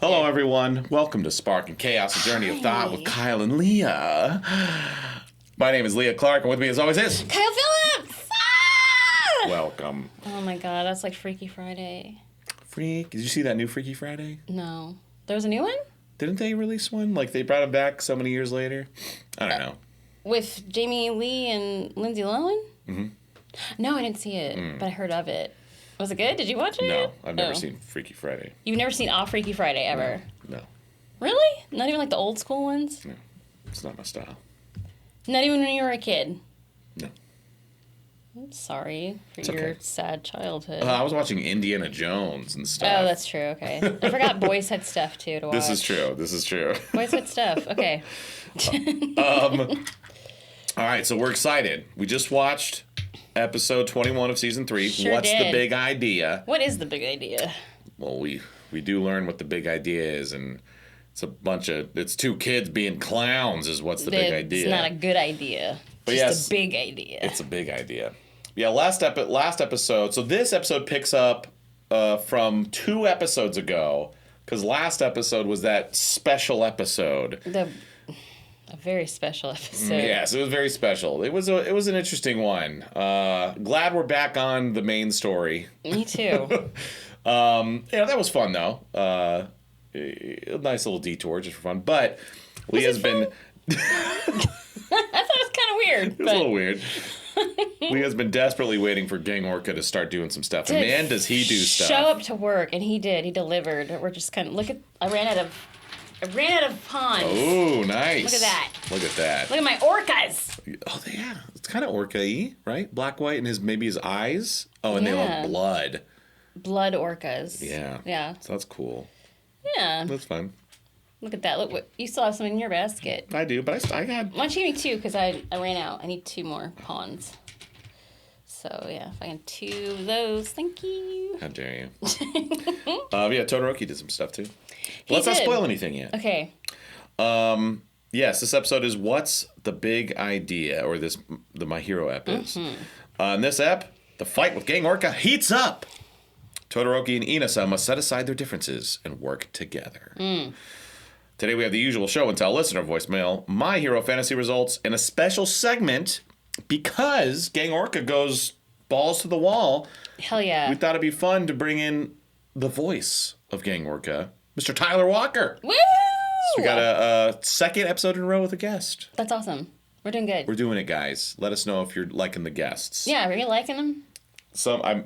Hello, everyone. Welcome to Spark and Chaos, a journey of thought with Kyle and Leah. My name is Leah Clark, and with me, as always, is Kyle Phillips. Ah! Welcome. Oh my God, that's like Freaky Friday. Freak? Did you see that new Freaky Friday? No, there was a new one. Didn't they release one? Like they brought it back so many years later. I don't know. With Jamie Lee and Lindsay Lohan. Mm-hmm. No, I didn't see it, but I heard of it. Was it good? Did you watch it? No, I've never seen Freaky Friday. You've never seen All Freaky Friday ever? No. Really? Not even like the old school ones? No. It's not my style. Not even when you were a kid? No. I'm sorry for It's your okay. sad childhood. I was watching Indiana Jones and stuff. Oh, that's true. Okay. I forgot Boys Had Stuff, too, to watch. This is true. Boys Had Stuff. Okay. All right, so we're excited. We just watched episode 21 of season 3. Sure What's did. the big idea? What is the big idea? Well, we do learn what the big idea is, and it's two kids being clowns is what's the big idea. It's not a good idea. But Just yes, a big idea. It's a big idea. Yeah, last episode. So this episode picks up from 2 episodes ago, because last episode was that special episode. A very special episode. Yes, it was very special. It was an interesting one. Glad we're back on the main story. Me too. That was fun though. A nice little detour just for fun. But Leah's been. I thought it was kind of weird. It was a little weird. Leah's been desperately waiting for Gang Orca to start doing some stuff. And man, does he do stuff. Show up to work, and he did. He delivered. We're just kind of I ran out of pawns. Oh, nice. Look at that. Look at that. Look at my orcas. Oh, yeah. It's kind of Orca-y, right? Black, white, and maybe his eyes. Oh, and they have blood. Blood orcas. Yeah. Yeah. So that's cool. Yeah. That's fun. Look at that. Look, you still have some in your basket. I do, but I got... Why don't you give me 2? Because I ran out. I need 2 more pawns. So, yeah, if I can 2 of those, thank you. How dare you. Todoroki did some stuff, too. Let's not spoil anything yet. Okay. Yes, this episode is What's the Big Idea, or the My Hero ep is. In this ep, the fight with Gang Orca heats up. Todoroki and Inasa must set aside their differences and work together. Today we have the usual show and tell listener voicemail, My Hero Fantasy results, and a special segment because Gang Orca goes balls to the wall. Hell yeah. We thought it'd be fun to bring in the voice of Gang Orca, Mr. Tyler Walker. Woo! So we got a second episode in a row with a guest. That's awesome. We're doing good. We're doing it, guys. Let us know if you're liking the guests. Yeah, are you liking them?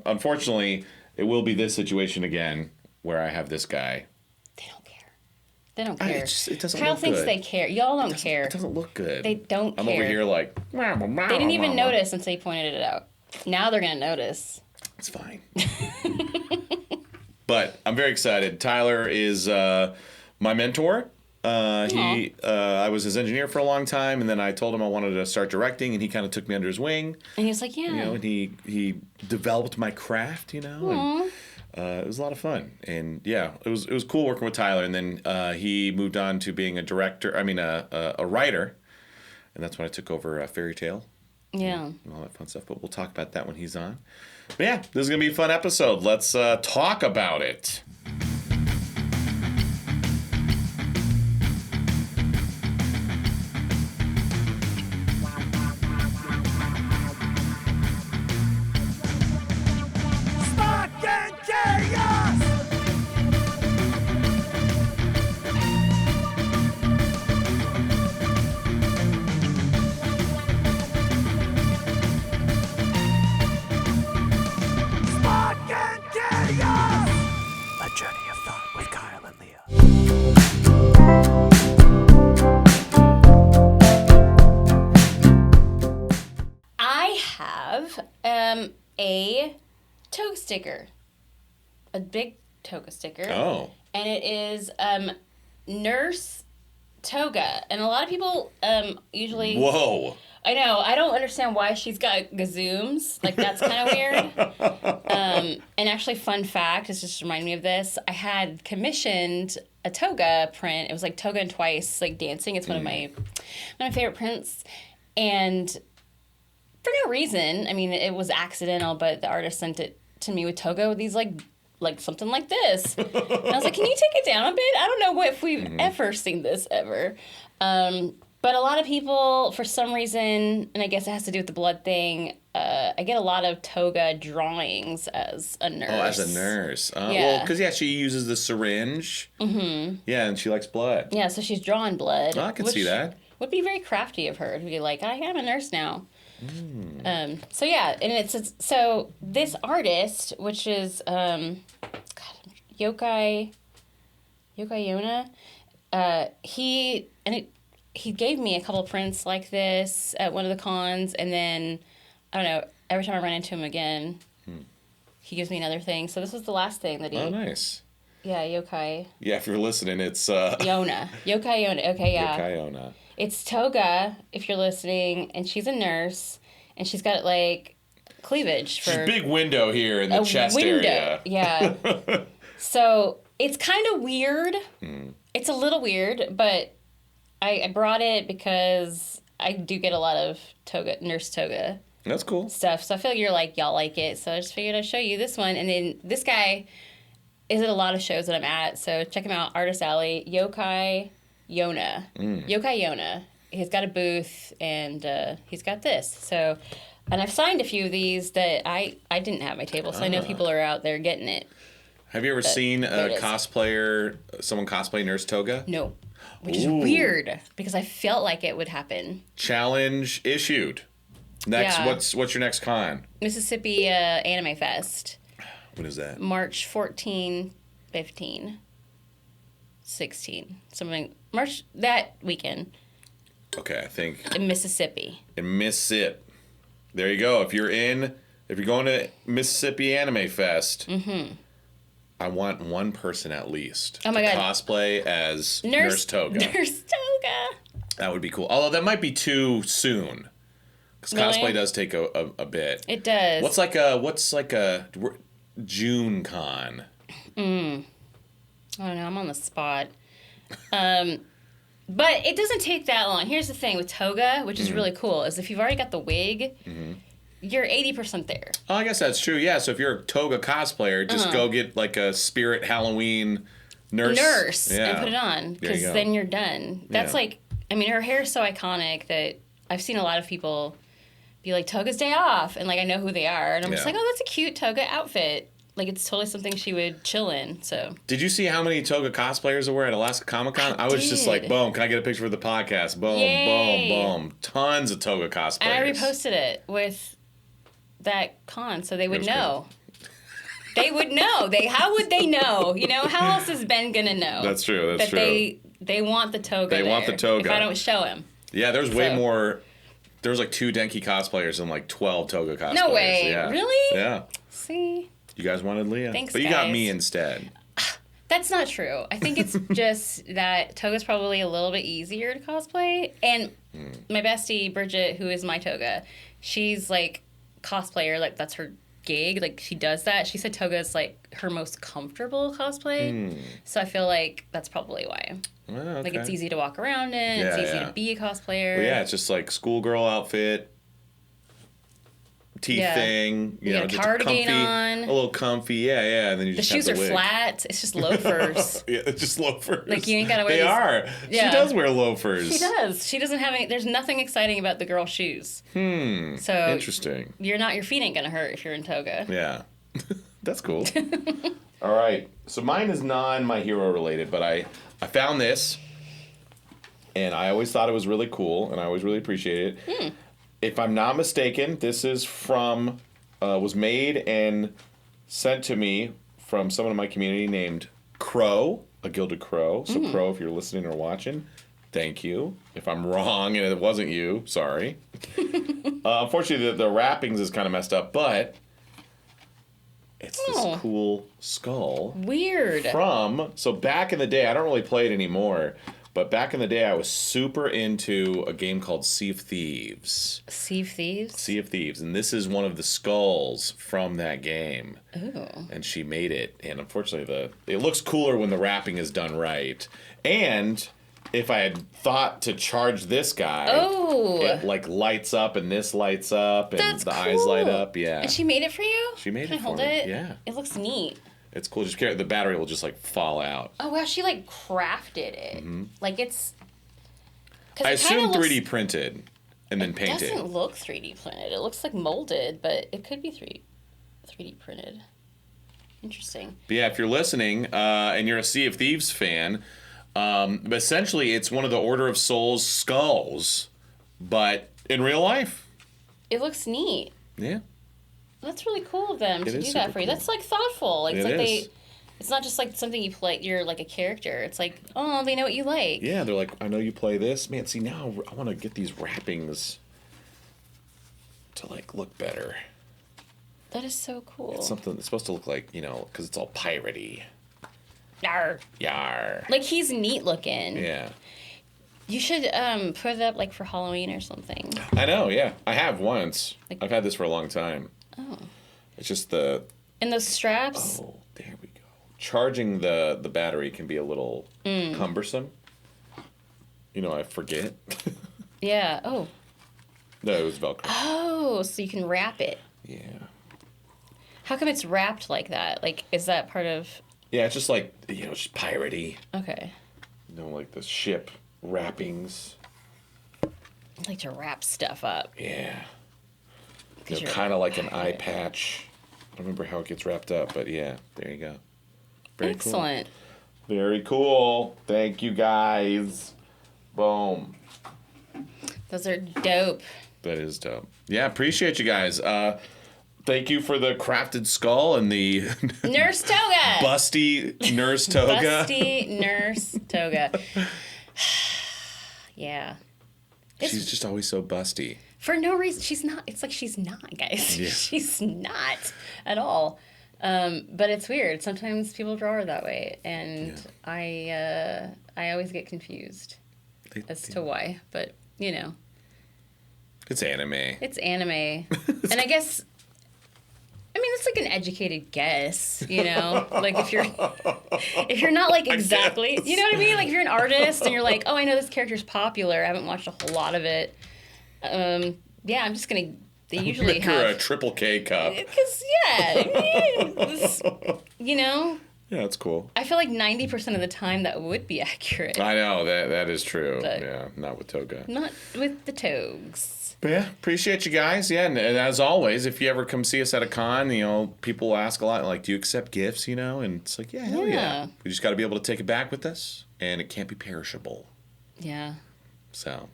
Unfortunately, it will be this situation again where I have this guy. They don't care. They don't care. It doesn't Kyle look thinks good. they care. Y'all don't care. It doesn't look good. They don't I'm care. over here like... They didn't even notice until you pointed it out. Now they're going to notice. It's fine. But I'm very excited. Tyler is my mentor. I was his engineer for a long time, and then I told him I wanted to start directing, and he kind of took me under his wing. And he was like, yeah. And he developed my craft, and it was a lot of fun. And yeah, it was cool working with Tyler. And then he moved on to being a writer, and that's when I took over Fairy Tale. Yeah. And all that fun stuff. But we'll talk about that when he's on. But yeah, this is gonna be a fun episode. Let's talk about it. A toga sticker. A big toga sticker. Oh. And it is Nurse Toga. And a lot of people usually... Whoa. I know. I don't understand why she's got gazooms. Like, that's kind of weird. And actually, fun fact, it's just reminding me of this. I had commissioned a toga print. It was like Toga and Twice, like dancing. It's one of my favorite prints. And for no reason, I mean, it was accidental, but the artist sent it to me with toga with these like like something like this. And I was like, can you take it down a bit? I don't know if we've ever seen this ever. But a lot of people, for some reason, and I guess it has to do with the blood thing, I get a lot of toga drawings as a nurse. Oh, as a nurse. Yeah. Well, because, she uses the syringe. Mm-hmm. Yeah, and she likes blood. Yeah, so she's drawing blood. Oh, I can see that. Would be very crafty of her to be like, I am a nurse now. So yeah, and so this artist, which is Yokai Yona, he gave me a couple prints like this at one of the cons, and then I don't know, every time I run into him again, he gives me another thing. So this was the last thing that he. Oh, nice. Yeah, Yokai. Yeah, if you're listening, it's Yona. Yokai Yona. Okay, yeah. Yokai Yona. It's Toga, if you're listening, and she's a nurse, and she's got like cleavage for She's a big window here in the chest area. Yeah. So it's kind of weird. It's a little weird, but I brought it because I do get a lot of nurse toga. That's cool. Stuff. So I feel like y'all like it. So I just figured I'd show you this one. And then this guy is at a lot of shows that I'm at. So check him out, Artist Alley, Yokai Yona. Yokai Yona. He's got a booth, and he's got this. So, and I've signed a few of these that I didn't have at my table, so I know people are out there getting it. Have you ever seen a someone cosplay Nurse Toga? No. Which is weird, because I felt like it would happen. Challenge issued. Next, Yeah. what's your next con? Mississippi Anime Fest. When is that? March 14, 15, 16. Something. March, that weekend. Okay, I think. In Mississippi. In Mississippi. There you go. If you're going to Mississippi Anime Fest, I want one person at least to God. Cosplay as Nurse Toga. Nurse Toga. That would be cool. Although that might be too soon. Because cosplay does take a bit. It does. What's like a June con? I don't know. I'm on the spot. But it doesn't take that long. Here's the thing with toga, which is really cool, is if you've already got the wig, you're 80% there. Oh, I guess that's true. Yeah, so if you're a toga cosplayer, just go get like a spirit Halloween nurse. And put it on, because then you're done. That's her hair is so iconic that I've seen a lot of people be like, Toga's day off, and like I know who they are, and I'm just like, oh, that's a cute toga outfit. Like, it's totally something she would chill in, so. Did you see how many toga cosplayers there were at Alaska Comic Con? I was just like, boom, can I get a picture for the podcast? Boom, Yay. boom. Tons of toga cosplayers. And I reposted it with that con, so they would know. They would know. How would they know? You know, how else is Ben gonna know? That's true, that's true. They want the toga They want the toga. If I don't show him. Yeah, there's way more. There was like 2 Denki cosplayers and like 12 toga cosplayers. No way. Yeah. Really? Yeah. See? You guys wanted Leah? Thanks, but you guys. got me instead. That's not true. I think it's just that toga's probably a little bit easier to cosplay. And my bestie, Bridget, who is my toga, she's like cosplayer, like that's her gig. Like she does that. She said toga is like her most comfortable cosplay. So I feel like that's probably why. Oh, okay. Like it's easy to walk around in. It's easy to be a cosplayer. Well, yeah, it's just like schoolgirl outfit. Teeth thing, you know, just cardigan comfy, on. a little comfy, yeah, and then you the just shoes have the are wig. flat. It's just loafers. Yeah, it's just loafers. Like you ain't gotta wear. They are. Yeah. She does wear loafers. She does. She doesn't have any. There's nothing exciting about the girl shoes. So interesting. Your feet ain't gonna hurt if you're in toga. Yeah, that's cool. All right, so mine is non-My Hero related, but I found this, and I always thought it was really cool, and I always really appreciated it. If I'm not mistaken, this is was made and sent to me from someone in my community named Crow, a Gilded Crow. So Crow, if you're listening or watching, thank you. If I'm wrong and it wasn't you, sorry. Unfortunately, the wrappings is kind of messed up, but it's this cool skull. Weird. So back in the day, I don't really play it anymore, but back in the day, I was super into a game called Sea of Thieves. Sea of Thieves? Sea of Thieves. And this is one of the skulls from that game. Ooh. And she made it. And unfortunately, it looks cooler when the wrapping is done right. And if I had thought to charge this guy, it like lights up and this lights up and eyes light up. Yeah. And she made it for you? She made Can it I hold for me. it? Yeah. It looks neat. It's cool. Just the battery will just like fall out. Oh wow, she like crafted it. Like it's. I assume 3D printed and then painted. It doesn't look 3D printed. It looks like molded, but it could be 3D printed. Interesting. But yeah, if you're listening and you're a Sea of Thieves fan, essentially it's one of the Order of Souls skulls, but in real life. It looks neat. Yeah. That's really cool of them to do that for you. Cool. That's like thoughtful. Like, It is. It's not just like something you play. You're like a character. It's like, oh, they know what you like. Yeah, they're like, I know you play this. Man, see, now I want to get these wrappings to like look better. That is so cool. It's something that's supposed to look like, because it's all piratey. Yar. Yar. Like, he's neat looking. Yeah. You should put it up like for Halloween or something. I know, yeah. I have once. I've had this for a long time. Oh. It's just the... And those straps? Oh, there we go. Charging the battery can be a little cumbersome. I forget. Yeah. Oh. No, it was Velcro. Oh, so you can wrap it. Yeah. How come it's wrapped like that? Like, is that part of... Yeah, it's just like, just piratey. Okay. Like the ship wrappings. I like to wrap stuff up. Yeah. Kind of like an eye patch. I don't remember how it gets wrapped up, but yeah, there you go. Very Excellent. Cool. Very cool. Thank you, guys. Boom. Those are dope. That is dope. Yeah, appreciate you guys. Thank you for the crafted skull and the nurse toga. Busty nurse toga. Busty nurse toga. Yeah. She's just always so busty. For no reason. She's not. It's like she's not, guys. Yeah. She's not at all. But it's weird. Sometimes people draw her that way, and I always get confused as to why. But it's anime. It's anime, and I guess. I mean, it's like an educated guess, like if you're not like exactly, you know what I mean? Like if you're an artist and you're like, oh, I know this character's popular. I haven't watched a whole lot of it. Yeah, I'm just going to, they usually make have. her a triple K cup. Because, yeah, Yeah, that's cool. I feel like 90% of the time that would be accurate. I know, that is true. But yeah, not with toga. Not with the togs. But yeah, appreciate you guys. Yeah, and as always, if you ever come see us at a con, people ask a lot, like, do you accept gifts, And it's like, yeah, hell yeah. We just got to be able to take it back with us, and it can't be perishable. Yeah. So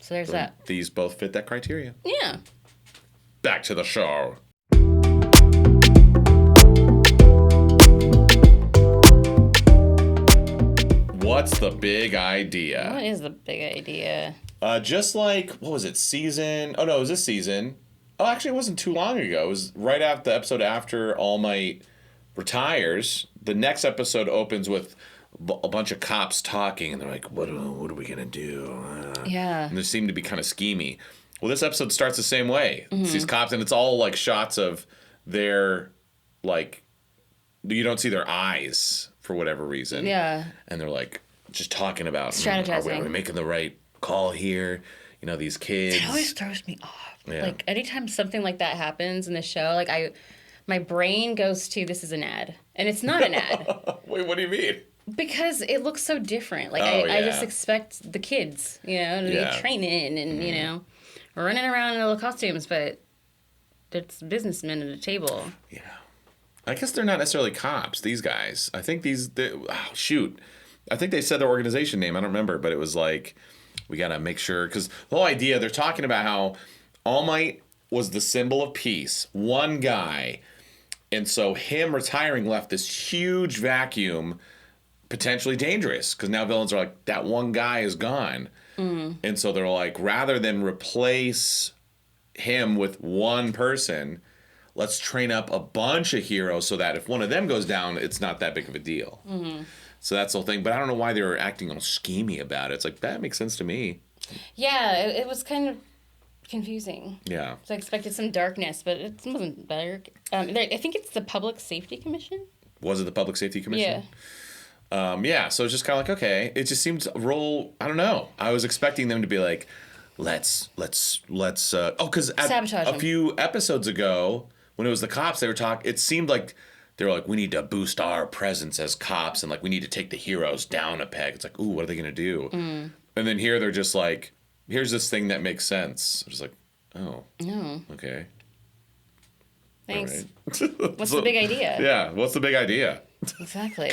there's that. These both fit that criteria. Yeah. Back to the show. What's the big idea? What is the big idea? Just like, what was it, season? Oh, no, it was this season. Oh, actually, it wasn't too long ago. It was right after the episode after All Might retires. The next episode opens with a bunch of cops talking, and they're like, what are we going to do? Yeah. And they seem to be kind of schemy. Well, this episode starts the same way. It's these cops, and it's all, like, shots of their, like, you don't see their eyes for whatever reason. Yeah. And they're, like, just talking about, strategizing. Are we making the right call here? These kids. It always throws me off. Yeah. Like, anytime something like that happens in the show, like, my brain goes to, this is an ad. And it's not an ad. Wait, what do you mean? Because it looks so different. Like, I just expect the kids, to be training and, running around in little costumes, but it's businessmen at a table. Yeah. I guess they're not necessarily cops, these guys. I think I think they said their organization name. I don't remember, but it was like, we got to make sure, because the whole idea, they're talking about how All Might was the symbol of peace. One guy. And so him retiring left this huge vacuum, potentially dangerous, because now villains are like, that one guy is gone. And so they're like, rather than replace him with one person, let's train up a bunch of heroes so that if one of them goes down, it's not that big of a deal. So that's the whole thing. But I don't know why they were acting all schemy about it. It's like, that makes sense to me. Yeah, it was kind of confusing. Yeah. So I expected some darkness, but it wasn't dark. I think it's the Public Safety Commission. Was it the Public Safety Commission? Yeah. So it's just kind of like, okay. It just seems I don't know. I was expecting them to be like, let's because sabotage a few episodes ago, when it was the cops, they were talking, it seemed like they're like, we need to boost our presence as cops, and like we need to take the heroes down a peg. It's like, ooh, what are they gonna do? And then here they're just like, here's this thing that makes sense. I'm just like, oh, okay. Thanks. Right. What's the big idea? Yeah, what's the big idea? Exactly.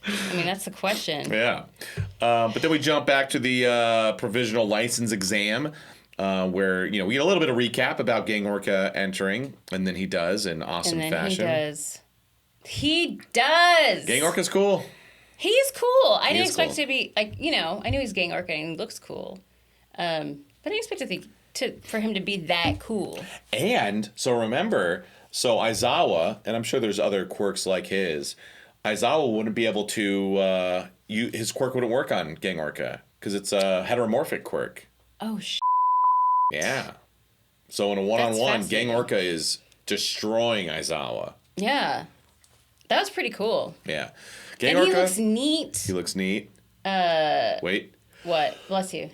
I mean, that's the question. Yeah. But then we jump back to the provisional license exam, where, we get a little bit of recap about Gang Orca entering, and then he does in awesome fashion. He does. Gang Orca's cool. He's cool. I didn't expect to be, like, I knew he's Gang Orca and he looks cool. But I didn't expect for him to be that cool. And, so remember, Aizawa, and I'm sure there's other quirks like his, Aizawa wouldn't be able to, his quirk wouldn't work on Gang Orca, because it's a heteromorphic quirk. Oh, Yeah. So in a one-on-one, Gang Orca is destroying Aizawa. Yeah. That was pretty cool. Yeah. Gang Orca, he looks neat. He looks neat. Wait. What? Bless you.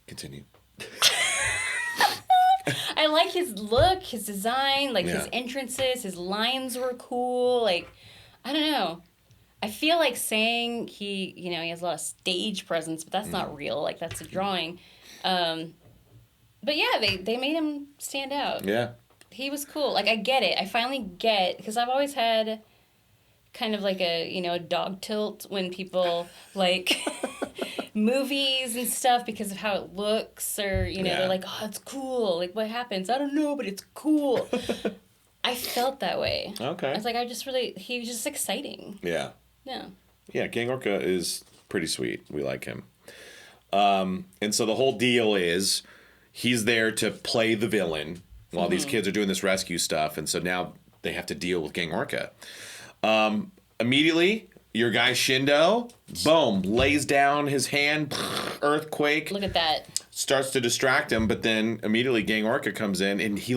Continue. I like his look, his design, his entrances, his lines were cool. Like, I don't know. I feel like saying he has a lot of stage presence, but that's not real. Like, that's a drawing. But yeah, they made him stand out. Yeah. He was cool. Like, I get it. I finally get, because I've always had kind of like a dog tilt when people like movies and stuff because of how it looks, or they're like, oh, it's cool, like what happens, I don't know, but it's cool. I felt that way. Okay. I was like, he was just exciting. Yeah Gang Orca is pretty sweet. We like him. And so the whole deal is he's there to play the villain while these kids are doing this rescue stuff, and so now they have to deal with Gang Orca. Immediately, your guy Shindo, boom, lays down his hand, earthquake. Look at that. Starts to distract him, but then immediately Gang Orca comes in, and he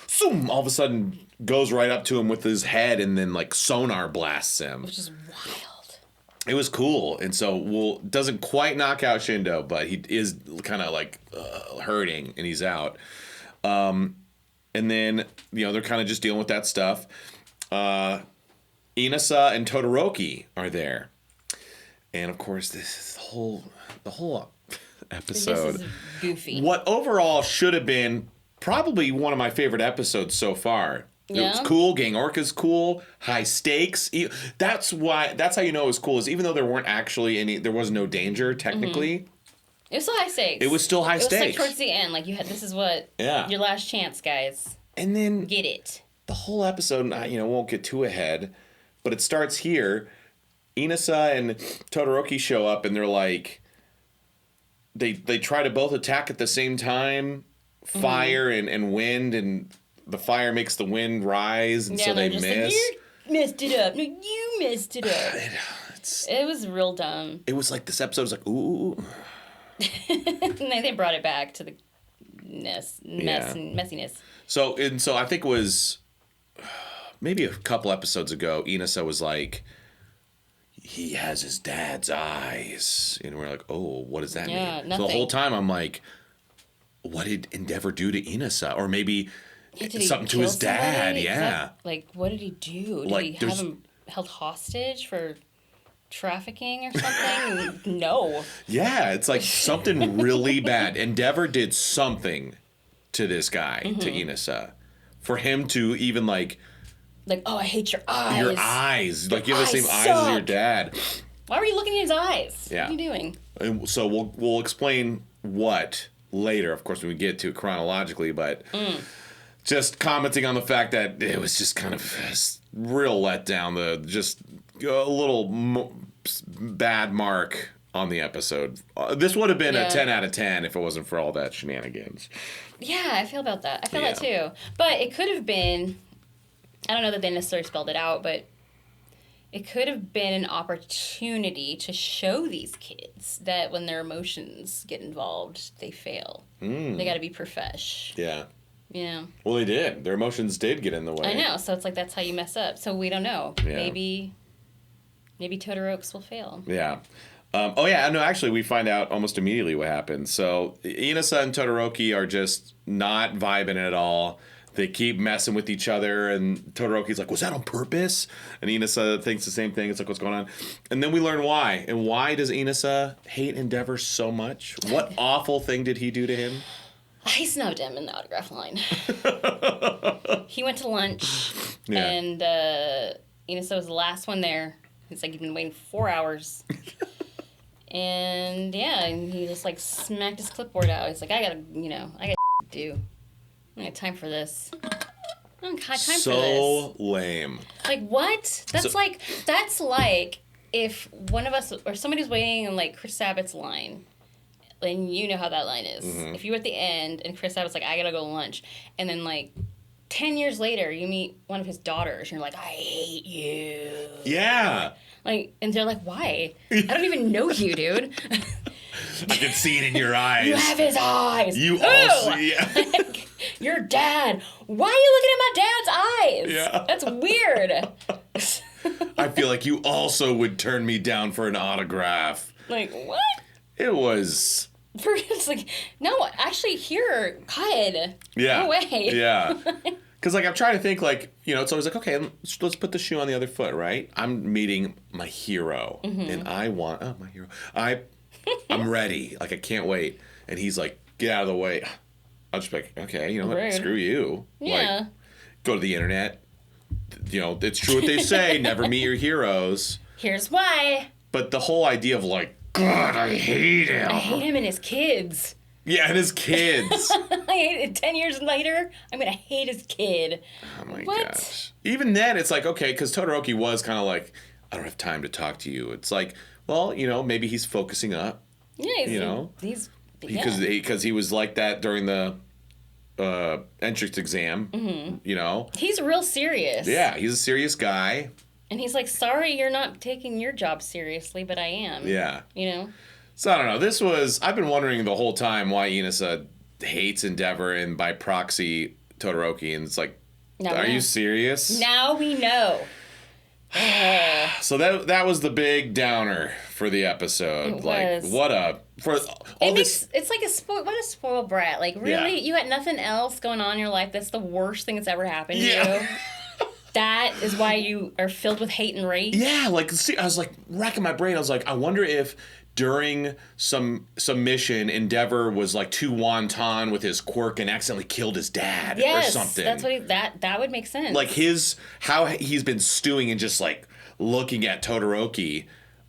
zoom, all of a sudden goes right up to him with his head, and then sonar blasts him. Which is wild. It was cool, and so doesn't quite knock out Shindo, but he is kind of hurting, and he's out. And then, they're kind of just dealing with that stuff. Inasa and Todoroki are there. And, of course, this is the whole episode. This is goofy. What overall should have been probably one of my favorite episodes so far. Yeah. It was cool. Gang Orca's cool. High stakes. That's how you know it was cool, is even though there weren't actually there was no danger, technically. Mm-hmm. It was still high stakes. It was still high stakes. It was towards the end. This is what your last chance, guys. And then get it. The whole episode, won't get too ahead, but it starts here. Inasa and Todoroki show up, and they're like, they try to both attack at the same time, fire and wind, and the fire makes the wind rise, and so they miss. Like, you messed it up. No, you messed it up. It was real dumb. It was like this episode was like, ooh. They brought it back to the messiness. So I think it was maybe a couple episodes ago, Inasa was like, he has his dad's eyes. And we're like, oh, what does that mean? Nothing. So the whole time I'm like, what did Endeavor do to Inasa? Or maybe something to his dad. Yeah. What did he do? Did he have him held hostage for trafficking or something? No. Yeah, it's like something really bad. Endeavor did something to this guy, to Inasa, for him to even oh, I hate your eyes. Your eyes. You have the same eyes as your dad. Why were you looking in his eyes? Yeah. What are you doing? And so we'll explain what later, of course, when we get to it chronologically, but just commenting on the fact that it was just kind of real letdown, just a little bad mark on the episode. This would have been a 10 out of 10 if it wasn't for all that shenanigans. Yeah, I feel about that. I feel that too. But it could have been, I don't know that they necessarily spelled it out, but it could have been an opportunity to show these kids that when their emotions get involved, they fail. They got to be profesh. Yeah. Yeah. Well, they did. Their emotions did get in the way. I know. So it's that's how you mess up. So we don't know. Yeah. Maybe Todoroki will fail. Yeah. Actually, we find out almost immediately what happens. So Inasa and Todoroki are just not vibing at all. they keep messing with each other, and Todoroki's like, was that on purpose? And Inasa thinks the same thing. It's like, what's going on? And then we learn why. And why does Inasa hate Endeavor so much? What awful thing did he do to him? He snubbed him in the autograph line. He went to lunch, and Inasa was the last one there. He's like, you've been waiting 4 hours. And he just like smacked his clipboard out. He's like, I got to do. I don't have time for this. I don't have time for this. So lame. Like, what? That's like if one of us, or somebody's waiting in, like, Chris Sabbath's line, and you know how that line is. Mm-hmm. If you were at the end, and Chris Sabbath's like, I gotta go to lunch, and then, like, 10 years later, you meet one of his daughters, and you're like, I hate you. Yeah. Like, and they're like, why? I don't even know you, dude. I can see it in your eyes. You have his eyes. You also, Like, your dad. Why are you looking at my dad's eyes? Yeah. That's weird. I feel like you also would turn me down for an autograph. Like, what? It was... It's like, no, actually, here, God. Yeah. No way. Yeah. Because, like, I'm trying to think, like, it's always like, okay, let's put the shoe on the other foot, right? I'm meeting my hero, and I want... Oh, my hero. I'm ready. Like, I can't wait. And he's like, get out of the way. I'll just be like, okay, you know what? Screw you. Yeah. Like, go to the internet. It's true what they say. Never meet your heroes. Here's why. But the whole idea of, like, God, I hate him. I hate him and his kids. Yeah, and his kids. I hate it. 10 years later, I'm going to hate his kid. Oh, my gosh. Even then, it's like, okay, because Todoroki was kind of like, I don't have time to talk to you. It's like, well, maybe he's focusing up. Yeah, because he was like that during the entrance exam. Mm-hmm. He's real serious. Yeah, he's a serious guy. And he's like, sorry, you're not taking your job seriously, but I am. Yeah. So I don't know. I've been wondering the whole time why Inasa hates Endeavor and by proxy Todoroki, and it's like, are you serious? Now we know. So that was the big downer for the episode. It like was. It's like a spoiled brat. Like, really, you had nothing else going on in your life. That's the worst thing that's ever happened to you. That is why you are filled with hate and rage. Yeah, like, see, I was like racking my brain. I was like, I wonder if during some mission, Endeavor was like too wanton with his quirk and accidentally killed his dad or something. That's what that would make sense. Like how he's been stewing and just like looking at Todoroki.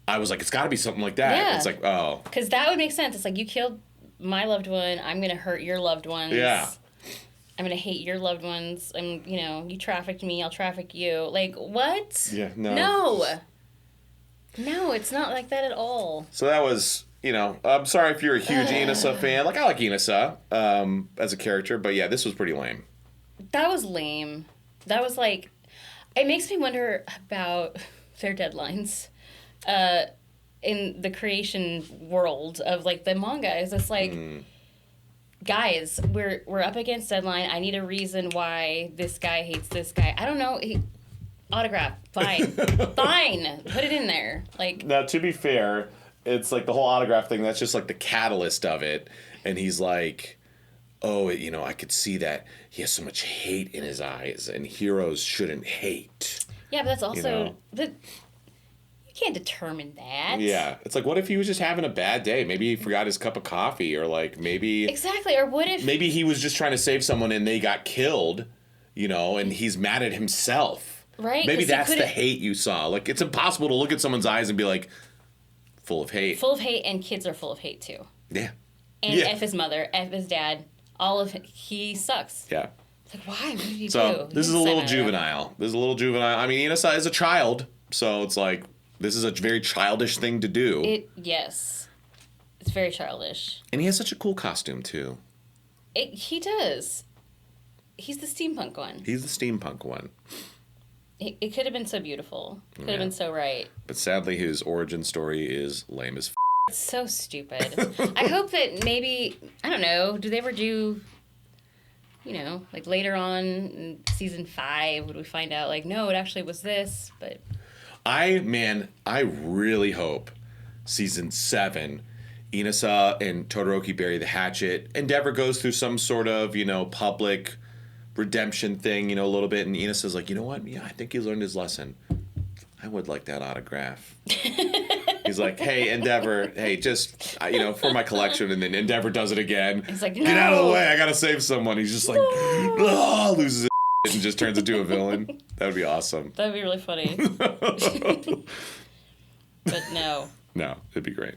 I was like, it's got to be something like that. Yeah. It's like, oh, because that would make sense. It's like, you killed my loved one. I'm gonna hurt your loved ones. Yeah. I'm gonna hate your loved ones. And you trafficked me. I'll traffic you. Like, what? Yeah. No. No, it's not like that at all. So that was, I'm sorry if you're a huge Inasa fan. Like, I like Inasa as a character, but yeah, this was pretty lame. That was lame. That was like, it makes me wonder about their deadlines in the creation world of, like, the manga. Is it's like, guys, we're up against deadline. I need a reason why this guy hates this guy. I don't know. Autograph. Fine. Fine. Put it in there. Like, now, to be fair, it's like the whole autograph thing, that's just like the catalyst of it. And he's like, oh, I could see that he has so much hate in his eyes, and heroes shouldn't hate. Yeah, but that's also... You can't determine that. Yeah. It's like, what if he was just having a bad day? Maybe he forgot his cup of coffee, or like maybe... Exactly. Or what if... Maybe he was just trying to save someone and they got killed, and he's mad at himself. Right. Maybe that's the hate you saw. Like, it's impossible to look at someone's eyes and be like, full of hate. Full of hate, and kids are full of hate too. Yeah. And F his mother, F his dad, he sucks. Yeah. It's like, why? What did he do? So, this is a little juvenile. I mean, Inasa is a child, so it's like, this is a very childish thing to do. Yes. It's very childish. And he has such a cool costume, too. He does. He's the steampunk one. It could have been so beautiful. Could have been so right. But sadly, his origin story is lame as It's so stupid. I hope that maybe, I don't know, do they ever do, like later on in season 5, would we find out, like, no, it actually was this, but... I really hope season 7, Inasa and Todoroki bury the hatchet. Endeavor goes through some sort of, public redemption thing, a little bit. And Inasa's like, you know what? Yeah, I think he learned his lesson. I would like that autograph. He's like, hey, Endeavor, hey, just, for my collection. And then Endeavor does it again. He's like, no. Get out of the way. I got to save someone. He's just like, loses his and just turns into a villain. That would be awesome. That would be really funny. But no. No, it'd be great.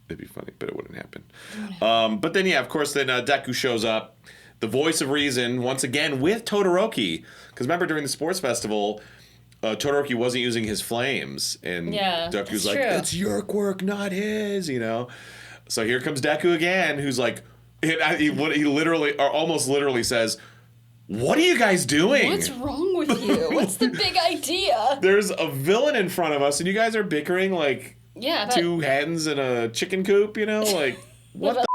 It'd be funny, but it wouldn't happen. But then, of course, Deku shows up. The voice of reason, once again, with Todoroki. Because remember, during the sports festival, Todoroki wasn't using his flames. And Deku's like, it's your quirk, not his, So here comes Deku again, who's like, he literally, or almost literally says, what are you guys doing? What's wrong with you? What's the big idea? There's a villain in front of us, and you guys are bickering like two hens in a chicken coop, Like, what the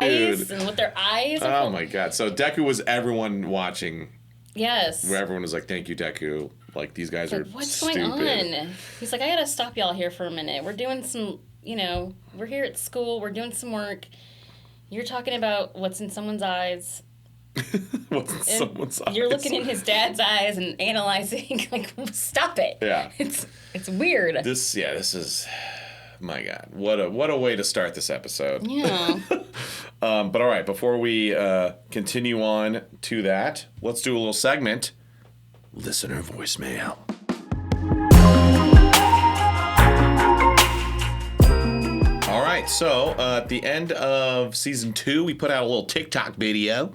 dude? And with their eyes. Oh, my God. So Deku was everyone watching. Yes. Where everyone was like, thank you, Deku. Like, these guys are what's stupid. going on? He's like, I got to stop y'all here for a minute. We're doing some, we're here at school. We're doing some work. You're talking about what's in someone's eyes. You're looking in his dad's eyes and analyzing. Like, stop it. Yeah, it's weird. This is, my God, what a way to start this episode. Yeah. But all right, before we continue on to that, let's do a little segment. Listener voicemail. All right, so at the end of season 2, we put out a little TikTok video.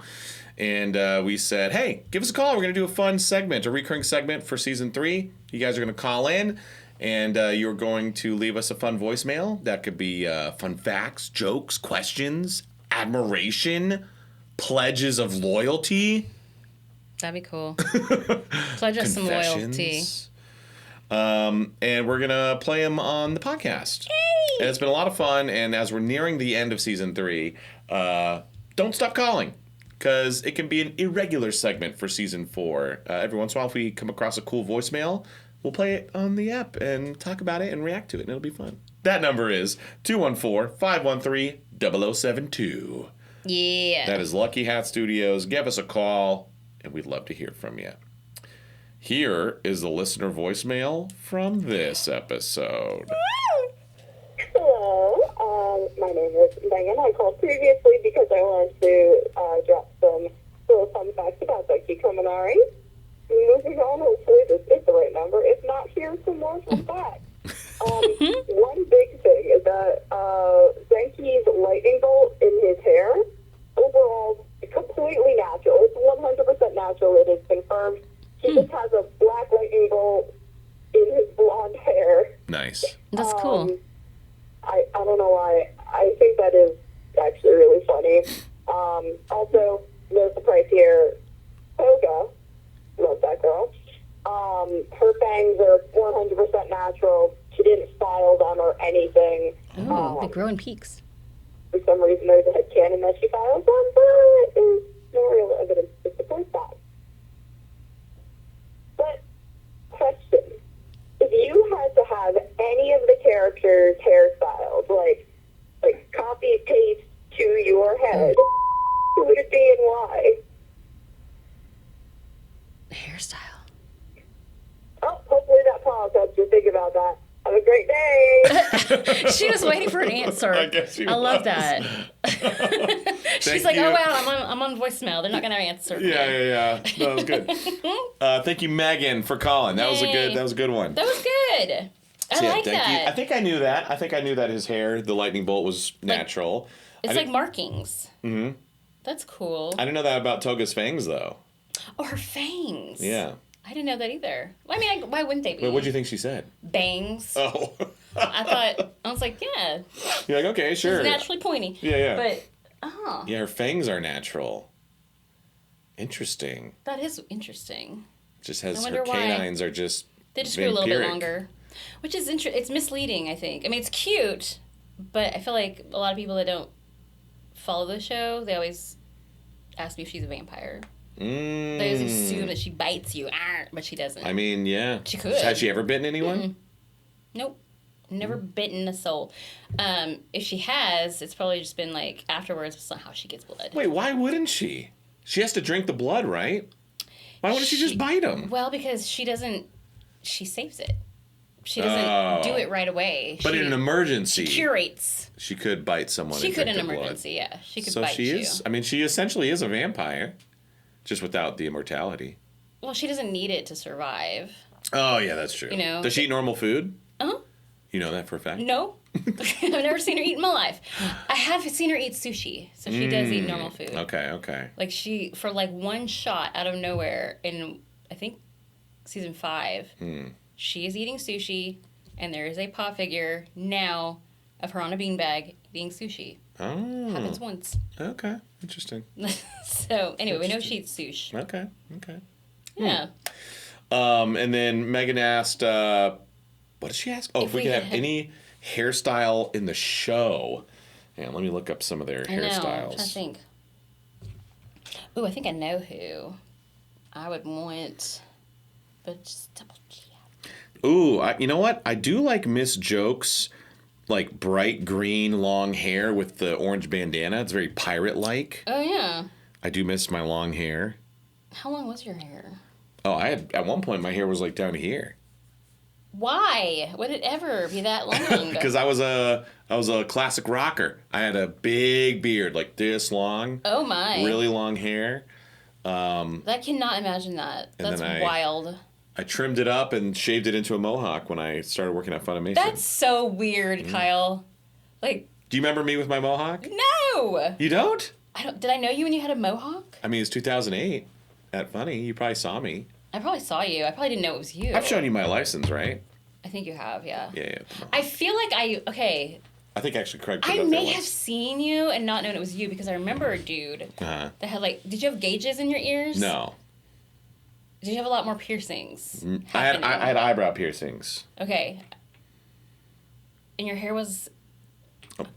And we said, hey, give us a call. We're going to do a fun segment, a recurring segment for season 3. You guys are going to call in, and you're going to leave us a fun voicemail. That could be fun facts, jokes, questions, admiration, pledges of loyalty. That'd be cool. Pledge us some loyalty. And we're going to play them on the podcast. Yay! And it's been a lot of fun. And as we're nearing the end of season 3, don't stop calling. Because it can be an irregular segment for season 4. Every once in a while, if we come across a cool voicemail, we'll play it on the app and talk about it and react to it, and it'll be fun. That number is 214-513-0072. Yeah. That is Lucky Hat Studios. Give us a call, and we'd love to hear from you. Here is the listener voicemail from this episode. Hello, my name is Megan. I called previously because I wanted to drop some little fun facts about the Kikominari. Moving on, hopefully this is the right number. If not, here's some more fun facts. One big thing is that Zenki's lightning bolt in his hair, overall, completely natural. It's 100% natural. It is confirmed. He just has a black lightning bolt in his blonde hair. Nice. That's cool. I don't know why. I think that is actually really funny. Also, no surprise here, Toga, love that girl. Her fangs are 100% natural. She didn't file them or anything. Oh, they grow in peaks. For some reason, there's a headcanon that she files them, but there's no real evidence to support that. But, question. If you had to have any of the characters' hairstyles, like copy paste to your head, who would it be and why? Hairstyle. Oh, hopefully that pause helps you think about that. Have a great day. She was waiting for an answer. I guess she I love was. that. She's like, oh wow, I'm on voicemail. They're not gonna answer. Yeah. No, that was good. Thank you, Megan, for calling. That was a good one. That was good. I like thank that. you. I think I knew that his hair, the lightning bolt, was natural. It's like markings. Mm-hmm. That's cool. I didn't know that about Toga's fangs, though. Oh, her fangs. Yeah. I didn't know that either. Well, I mean, why wouldn't they be? Wait, what do you think she said? Bangs. Oh. I was like, yeah. You're like, okay, sure. She's naturally pointy. Yeah. But, yeah, her fangs are natural. Interesting. That is interesting. Just has her canines are just they just grew a little bit longer. Which is it's misleading, I think. I mean, it's cute, but I feel like a lot of people that don't follow the show, they always ask me if she's a vampire. They always assume that she bites you, but she doesn't. I mean, yeah. She could. Has she ever bitten anyone? Mm-mm. Nope. Never bitten a soul. If she has, it's probably just been like afterwards, it's not how she gets blood. Wait, why wouldn't she? She has to drink the blood, right? Why wouldn't she just bite him? Well, because she saves it. She doesn't do it right away. But in an emergency. She curates. She could bite someone. She could in an an emergency, yeah. She could so bite she you. is. I mean, she essentially is a vampire, just without the immortality. Well, she doesn't need it to survive. Oh yeah, that's true. You know. Does she eat normal food? Uh-huh. You know that for a fact? No. I've never seen her eat in my life. I have seen her eat sushi, so she does eat normal food. Okay. Like for one shot out of nowhere in, I think, season 5, she is eating sushi, and there is a pop figure now of her on a beanbag eating sushi. Oh. Happens once. Okay. Interesting. So, anyway, we know she eats sushi. Okay. Yeah. And then Megan asked, what did she ask? Oh, if we could have any hairstyle in the show. And let me look up some of their hairstyles. I'm trying to think. Ooh, I think I know who I would want, but just double check. Ooh, you know what? I do like Miss Joke's, like, bright green long hair with the orange bandana. It's very pirate-like. Oh, yeah. I do miss my long hair. How long was your hair? Oh, at one point, my hair was, like, down here. Why would it ever be that long? Because I was a classic rocker. I had a big beard, like this long. Oh my! Really long hair. I cannot imagine that. That's wild. I trimmed it up and shaved it into a mohawk when I started working at Funimation. That's so weird, Kyle. Like. Do you remember me with my mohawk? No. You don't? I don't. Did I know you when you had a mohawk? I mean, it's 2008 at Funny. You probably saw me. I probably saw you. I probably didn't know it was you. I've shown you my license, right? I think you have, yeah. Yeah. I feel like I think actually Craig put it I up may there have seen you and not known it was you because I remember a dude that had did you have gauges in your ears? No. Did you have a lot more piercings? I had eyebrow piercings. Okay. And your hair was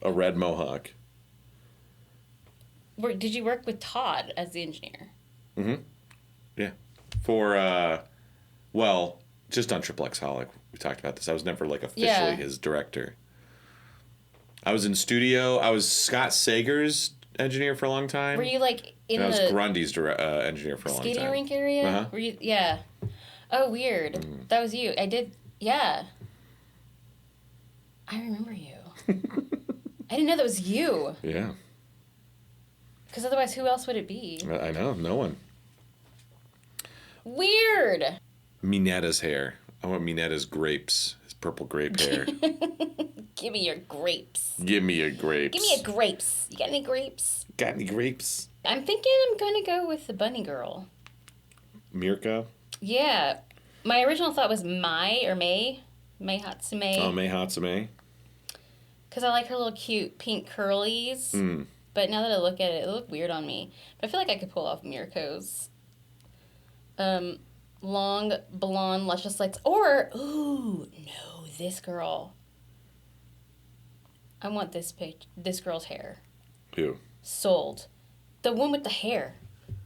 a red mohawk. Did you work with Todd as the engineer? Mm-hmm. Yeah. For, just on Triple X Holic. We talked about this. I was never, like, officially his director. I was in studio. I was Scott Sager's engineer for a long time. Were you, like, I was Grundy's engineer for a long time. Skating rink area? Uh-huh. Were you, yeah. Oh, weird. That was you. I did, yeah. I remember you. I didn't know that was you. Yeah. Because otherwise, who else would it be? I know. No one. Weird. Minetta's hair. I want Minetta's grapes. His purple grape hair. Give me your grapes. Give me your grapes. Give me your grapes. You got any grapes? Got any grapes? I'm thinking I'm going to go with the bunny girl. Mirka? Yeah. My original thought was Mai Hatsume. Oh, Mai Hatsume. Because I like her little cute pink curlies. But now that I look at it, it looked weird on me. But I feel like I could pull off Mirko's. Long, blonde, luscious lights. Or, ooh, no, this girl. I want this girl's hair. Who? Sold. The one with the hair.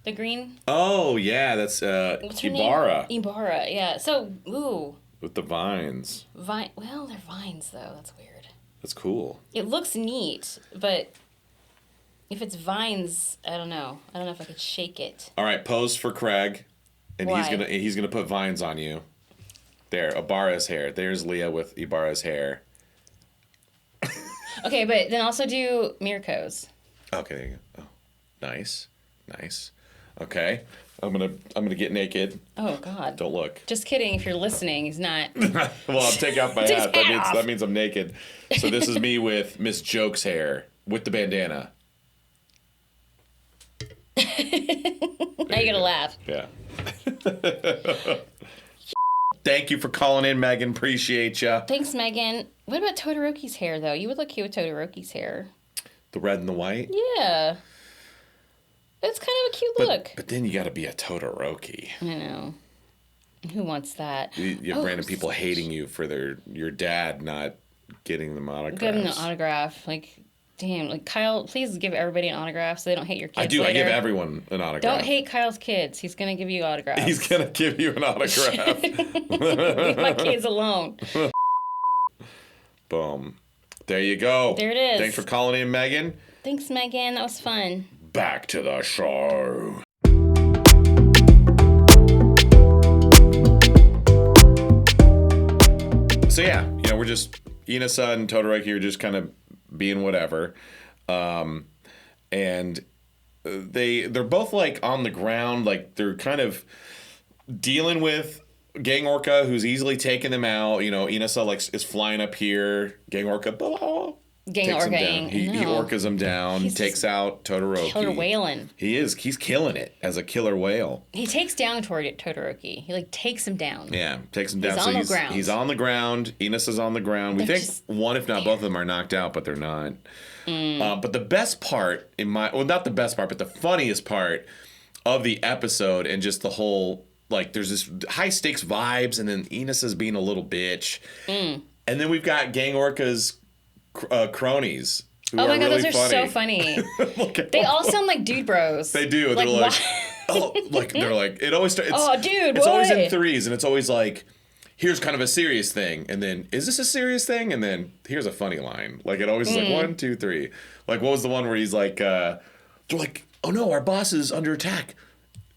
The green. Oh, yeah, that's What's her Ibarra. name? Ibarra, yeah. So, ooh. With the vines. Well, they're vines, though. That's weird. That's cool. It looks neat, but if it's vines, I don't know. I don't know if I could shake it. All right, pose for Craig. And Why? he's gonna put vines on you. There, Ibarra's hair. There's Leah with Ibarra's hair. Okay, but then also do Mirko's. Okay, there you go. Oh, nice. Okay, I'm gonna get naked. Oh God! Don't look. Just kidding. If you're listening, he's not. Well, I'll take off my Take hat. his hat off. That means I'm naked. So this is me with Miss Joke's hair with the bandana. Now you're gonna laugh. Yeah. Thank you for calling in, Megan. Appreciate ya. Thanks, Megan. What about Todoroki's hair, though? You would look cute with Todoroki's hair. The red and the white? Yeah. It's kind of a cute look. But then you gotta be a Todoroki. I know. Who wants that? You have random people hating you for your dad not getting them autographs. Give him an autograph. Like, damn. Like, Kyle, please give everybody an autograph so they don't hate your kids I do. later. I give everyone an autograph. Don't hate Kyle's kids. He's going to give you autographs. He's going to give you an autograph. Leave my kids alone. Boom. There you go. There it is. Thanks for calling in, Megan. Thanks, Megan. That was fun. Back to the show. So yeah, we're just Inasa and Todoroki are just kind of being whatever, and they're both like on the ground, like they're kind of dealing with Gang Orca, who's easily taking them out. Inasa like is flying up here. Gang Orca, Gang takes him Orca. down. He orcas him down. He takes out Todoroki. Killer whaling. He is. He's killing it as a killer whale. He takes down Todoroki. He like takes him down. Yeah, takes him down. He's on the ground. He's on the ground. Inasa's on the ground. We They're think one, if not both of them, are knocked out, but they're not. But the best part not the best part, but the funniest part of the episode and just the whole, like, there's this high stakes vibes, and then Inasa's being a little bitch, and then we've got Gang Orca's cronies. Oh my god, really those are so funny. They all sound like dude bros. They do. Like, they're like, they're like, it always starts. Oh, dude, it's always in threes, and it's always like, here's kind of a serious thing, and then is this a serious thing, and then here's a funny line. Like it always is like 1, 2, 3. Like what was the one where he's like, they're like, oh no, our boss is under attack.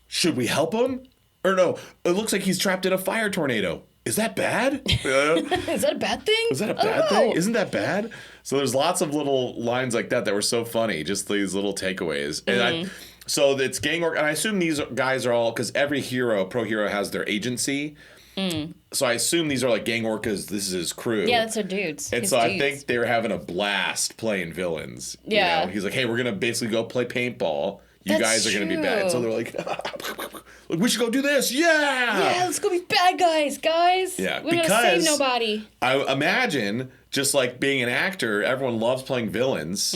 Should we help him? Or no, it looks like he's trapped in a fire tornado. Is that bad? Is that a bad thing? Is that a bad thing? Isn't that bad? So there's lots of little lines like that were so funny, just these little takeaways. And so it's Gang Orca, and I assume these guys are all, because every pro hero has their agency. So I assume these are like Gang Orcas. This is his crew. Yeah, that's their dudes. And so I think they were having a blast playing villains. Yeah. He's like, hey, we're going to basically go play paintball. You guys are going to be bad. So they're like, we should go do this. Yeah. Yeah, let's go be bad guys. Yeah, we're going to save nobody. I imagine, just like being an actor, everyone loves playing villains.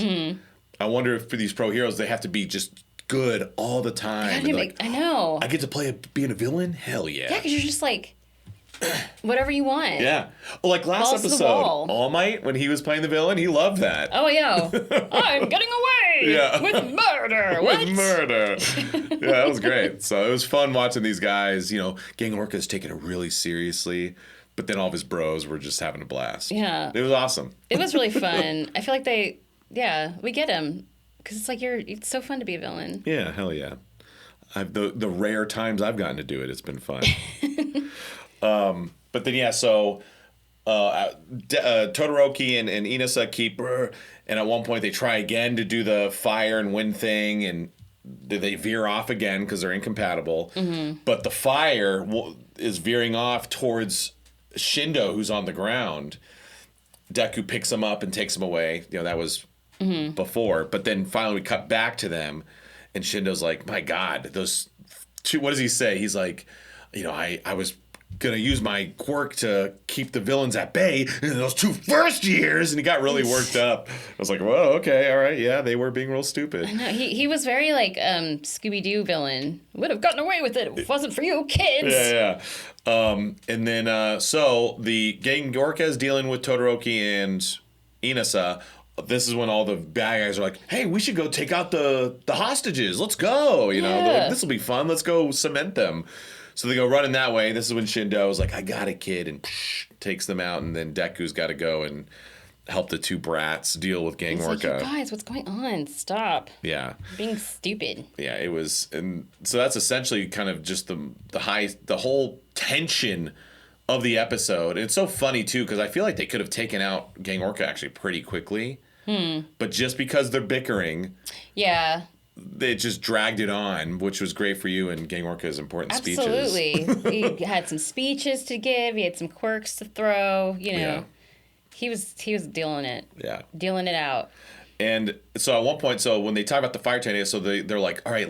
I wonder if for these pro heroes, they have to be just good all the time. I know. I get to being a villain? Hell yeah. Yeah, because you're just like, whatever you want. Yeah. Like last Balls to the episode, wall. All Might, when he was playing the villain, he loved that. Oh, yeah. I'm getting away with murder. What? With murder. Yeah, that was great. So it was fun watching these guys. Gang Orca's taking it really seriously, but then all of his bros were just having a blast. Yeah. It was awesome. It was really fun. I feel like we get him. Because it's like it's so fun to be a villain. Yeah, hell yeah. The rare times I've gotten to do it, it's been fun. But then, so Todoroki and Inasa keep her, and at one point they try again to do the fire and wind thing, and they veer off again because they're incompatible. But the fire is veering off towards Shindo, who's on the ground. Deku picks him up and takes him away. That was before. But then finally we cut back to them, and Shindo's like, my God, those two, what does he say? He's like, I was gonna use my quirk to keep the villains at bay in those 2 first years, and he got really worked up. I was like, whoa, okay, all right, yeah, they were being real stupid. I know, he was very like Scooby-Doo villain. Would have gotten away with it if it wasn't for you kids. Yeah. And then so the Gang Orca is dealing with Todoroki and Inasa. This is when all the bad guys are like, hey, we should go take out the hostages. Let's go. They're like, this will be fun. Let's go cement them. So they go running that way. This is when Shindo is like, I got it, kid, and takes them out. And then Deku's got to go and help the 2 brats deal with Gang Orca. Like, you guys, what's going on? Stop. Yeah. Being stupid. Yeah, it was. And so that's essentially kind of just the whole tension of the episode. And it's so funny, too, because I feel like they could have taken out Gang Orca actually pretty quickly. But just because they're bickering. Yeah. They just dragged it on, which was great for you and Gang Orca's important speeches. Absolutely. He had some speeches to give. He had some quirks to throw. Yeah. He was dealing it. Yeah. Dealing it out. And so at one point, when they talk about the fire tornado, so they're like, all right,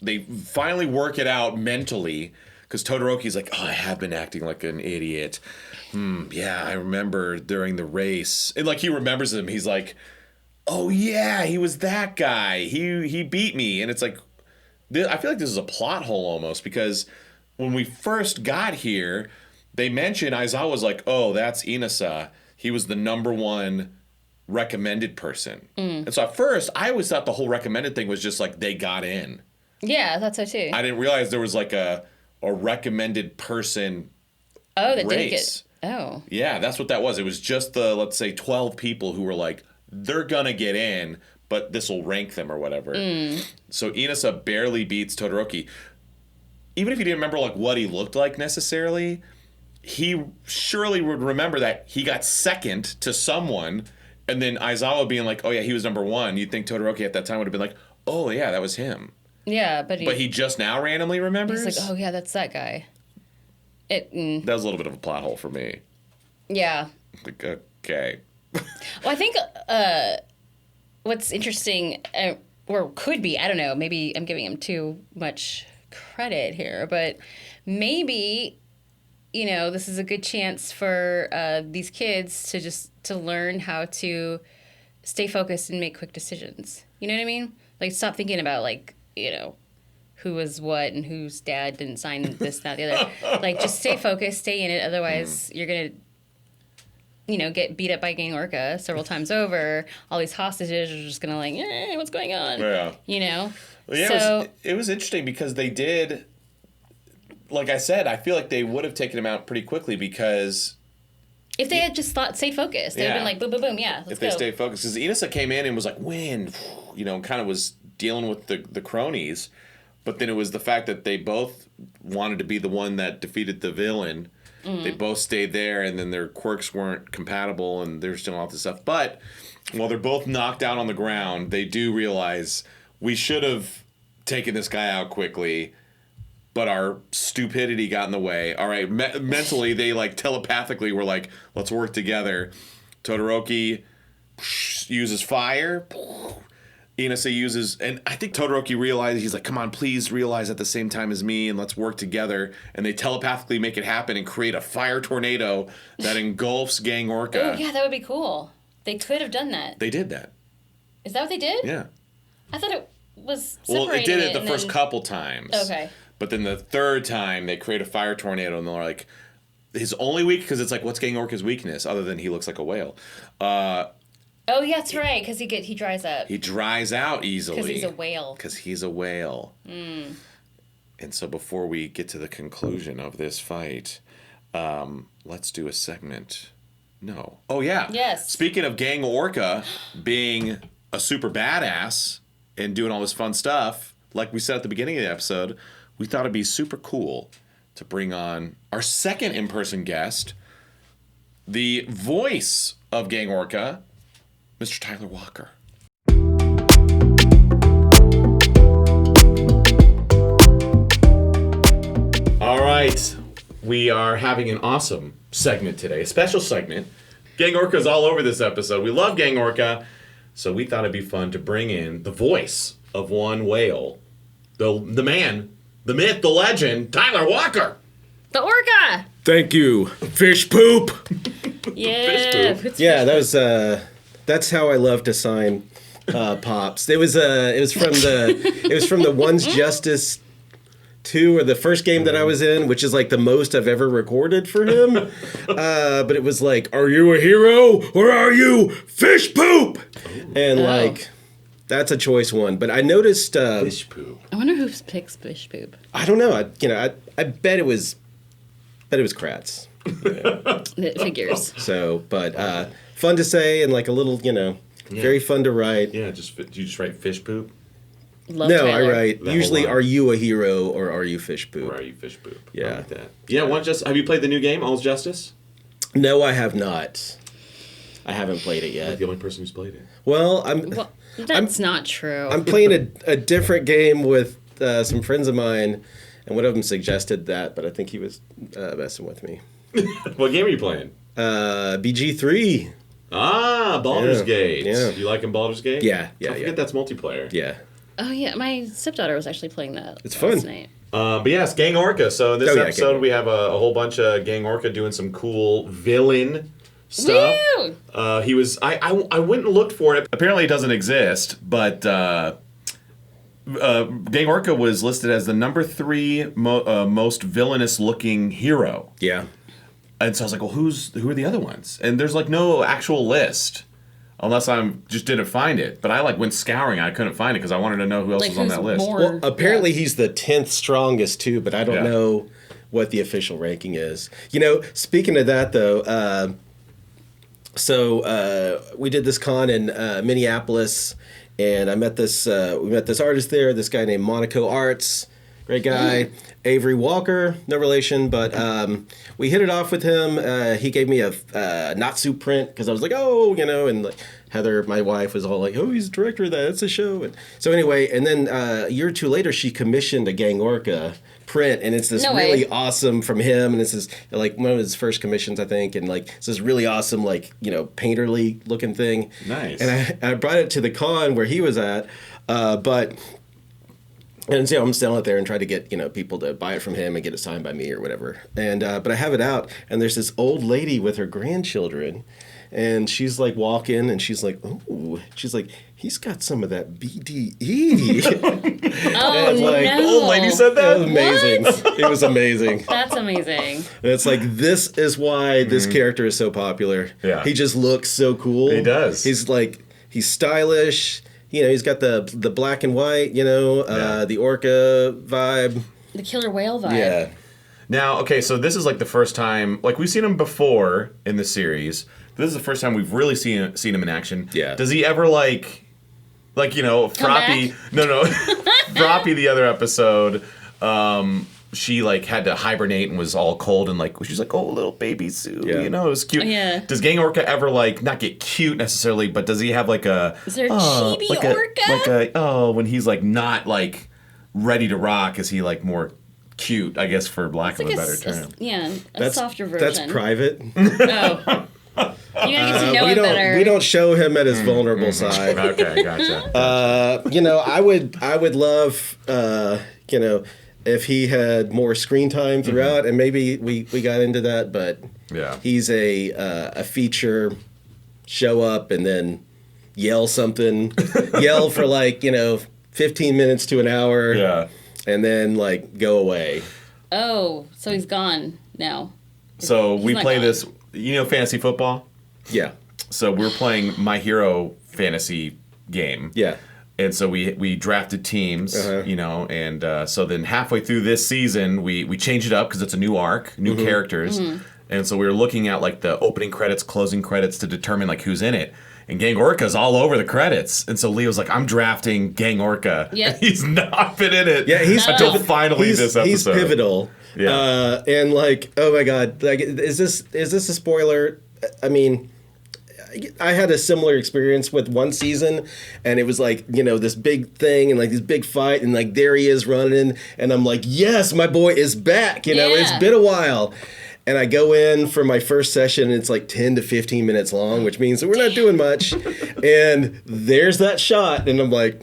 they finally work it out mentally, because Todoroki's like, oh, I have been acting like an idiot. Yeah, I remember during the race. And like he remembers him. He's like, oh yeah, he was that guy. He beat me. And it's like, I feel like this is a plot hole almost, because when we first got here, they mentioned Aizawa's like, oh, that's Inasa. He was the #1 recommended person. And so at first, I always thought the whole recommended thing was just like they got in. Yeah, that's so too. I didn't realize there was like a recommended person that race. didn't get. Oh. Yeah, that's what that was. It was just the, let's say, 12 people who were like, they're gonna get in, but this will rank them or whatever. So Inasa barely beats Todoroki. Even if you didn't remember like what he looked like necessarily, he surely would remember that he got second to someone, and then Aizawa being like, oh yeah, he was number 1. You'd think Todoroki at that time would have been like, oh yeah, that was him. Yeah, but he just now randomly remembers? He's like, oh yeah, that's that guy. That was a little bit of a plot hole for me. Yeah. Like, okay. Well, I think what's interesting, or could be, I don't know, maybe I'm giving him too much credit here, but maybe, this is a good chance for these kids to learn how to stay focused and make quick decisions. You know what I mean? Like, stop thinking about, like, who was what and whose dad didn't sign this, that, the other. Like, just stay focused, stay in it. Otherwise, you're going to, get beat up by Gang Orca several times over. All these hostages are just going to, like, what's going on? Yeah. Well, yeah, it was interesting because they did, like I said, I feel like they would have taken him out pretty quickly because... If they had just stayed focused, they would have been like, boom, boom, boom, yeah, let's go. If they stayed focused. Because Inasa came in and was like, win, kind of was dealing with the cronies. But then it was the fact that they both wanted to be the one that defeated the villain. Mm-hmm. They both stayed there, and then their quirks weren't compatible, and they were still all this stuff. But while they're both knocked out on the ground, they do realize we should have taken this guy out quickly, but our stupidity got in the way. All right, mentally, they telepathically were like, let's work together. Todoroki uses fire. Inasa uses, and I think Todoroki realized, he's like, come on, please realize at the same time as me, and let's work together. And they telepathically make it happen and create a fire tornado that engulfs Gang Orca. Oh, yeah, that would be cool. They could have done that. They did that. Is that what they did? Yeah. I thought it was separating. Well, it did it the first couple times. Okay. But then the third time, they create a fire tornado, and they're like, his only weak, because it's like, what's Gang Orca's weakness, other than he looks like a whale? Oh, yeah, that's right, because he dries up. He dries out easily. Because he's a whale. Because he's a whale. Mm. And so before we get to the conclusion of this fight, let's do a segment. No. Oh, yeah. Yes. Speaking of Gang Orca being a super badass and doing all this fun stuff, like we said at the beginning of the episode, we thought it'd be super cool to bring on our second in-person guest, the voice of Gang Orca, Mr. Tyler Walker. All right. We are having an awesome segment today, a special segment. Gang Orca's all over this episode. We love Gang Orca, so we thought it'd be fun to bring in the voice of one whale, the man, the myth, the legend, Tyler Walker. The Orca. Thank you. Fish poop. Yeah. Fish poop. Yeah, that was that's how I love to sign Pops. It was from the One's Justice 2, or the first game that I was in, which is like the most I've ever recorded for him. But it was like, are you a hero or are you fish poop? And like, that's a choice one. But I noticed Fish poop. I wonder who picks fish poop. I don't know. I bet it was Kratz. It figures. So, but fun to say, and like a little, very fun to write. Yeah, do you just write fish poop? Love No, Tyler. I write That usually, whole line. are you a hero or are you fish poop? Or are you fish poop? Yeah. I like that. Yeah, have you played the new game, All's Justice? No, I have not. I haven't played it You're yet. the only person who's played it. Well, Well, that's not true. I'm playing a different game with some friends of mine, and one of them suggested that, but I think he was messing with me. What game are you playing? BG3. Ah, Baldur's Yeah, Gate. yeah. You like Baldur's Gate? Yeah. I forget that's multiplayer. Yeah. Oh, yeah. My stepdaughter was actually playing that It's last fun. night. But yes, Gang Orca. So in this episode, Gang. we have a whole bunch of Gang Orca doing some cool villain stuff. Woo! He was. I went and looked for it. Apparently, it doesn't exist, but Gang Orca was listed as the number 3 most villainous looking hero. Yeah. And so I was like, well, who are the other ones? And there's like no actual list, unless I just didn't find it. But I went scouring. I couldn't find it because I wanted to know who else Like, was on who's that list. more- Well, apparently he's the 10th strongest too, but I don't Yeah. know what the official ranking is. Speaking of that though, we did this con in Minneapolis, and I met we met this artist there, this guy named Monaco Arts. Great guy. Avery Walker, no relation, but we hit it off with him. He gave me a Natsu print because I was like, oh, and like Heather, my wife, was all like, oh, he's the director of that. It's a show. And so anyway, and then a year or two later, she commissioned a Gang Orca print, and it's this really awesome from him, and this is like one of his first commissions, I think, and like it's this really awesome, like, painterly looking thing. Nice. And I brought it to the con where he was at, but. And so I'm selling it there and try to get, people to buy it from him and get it signed by me or whatever. And but I have it out, and there's this old lady with her grandchildren, and she's like walking, and she's like, "Ooh," she's like, "He's got some of that BDE." Oh, no. Old lady said that? It was amazing. It was amazing. That's amazing. And it's like, this is why this character is so popular. Yeah. He just looks so cool. He does. He's stylish. He's got the black and white, the Orca vibe. The killer whale vibe. Yeah. Now, okay, so this is like the first time, like we've seen him before in the series. This is the first time we've really seen him in action. Yeah. Does he ever like Froppy? No, Froppy the other episode. She like had to hibernate and was all cold and like she's like, oh, little baby Sue, it was cute. Yeah. Does Gang Orca ever like not get cute necessarily, but does he have like a Is there a chibi Orca? When he's like not like ready to rock, is he like more cute? I guess for lack of a better term. A softer version. That's private. Oh. You gotta get to know it better. We don't show him at his vulnerable side. Okay, gotcha. I would love, if he had more screen time throughout, and maybe we got into that, but he's a feature, show up and then yell something, yell for 15 minutes to an hour, and then go away. Oh, so he's gone now. So we play gone. this, fantasy football? Yeah. So we're playing My Hero Fantasy game. Yeah. And so we drafted teams, and so then halfway through this season, we changed it up because it's a new arc, new characters. And so we were looking at the opening credits, closing credits to determine who's in it. And Gang Orca's all over the credits. And so Leah was like, I'm drafting Gang Orca. Yep. He's not been in it. Yeah, until finally this episode. He's pivotal. Yeah. And oh my God, is this a spoiler? I mean, I had a similar experience with one season, and it was this big thing and this big fight, and there he is running, and I'm like, yes, my boy is back. It's been a while. And I go in for my first session, and it's 10 to 15 minutes long, which means that we're not doing much. And there's that shot, and I'm like,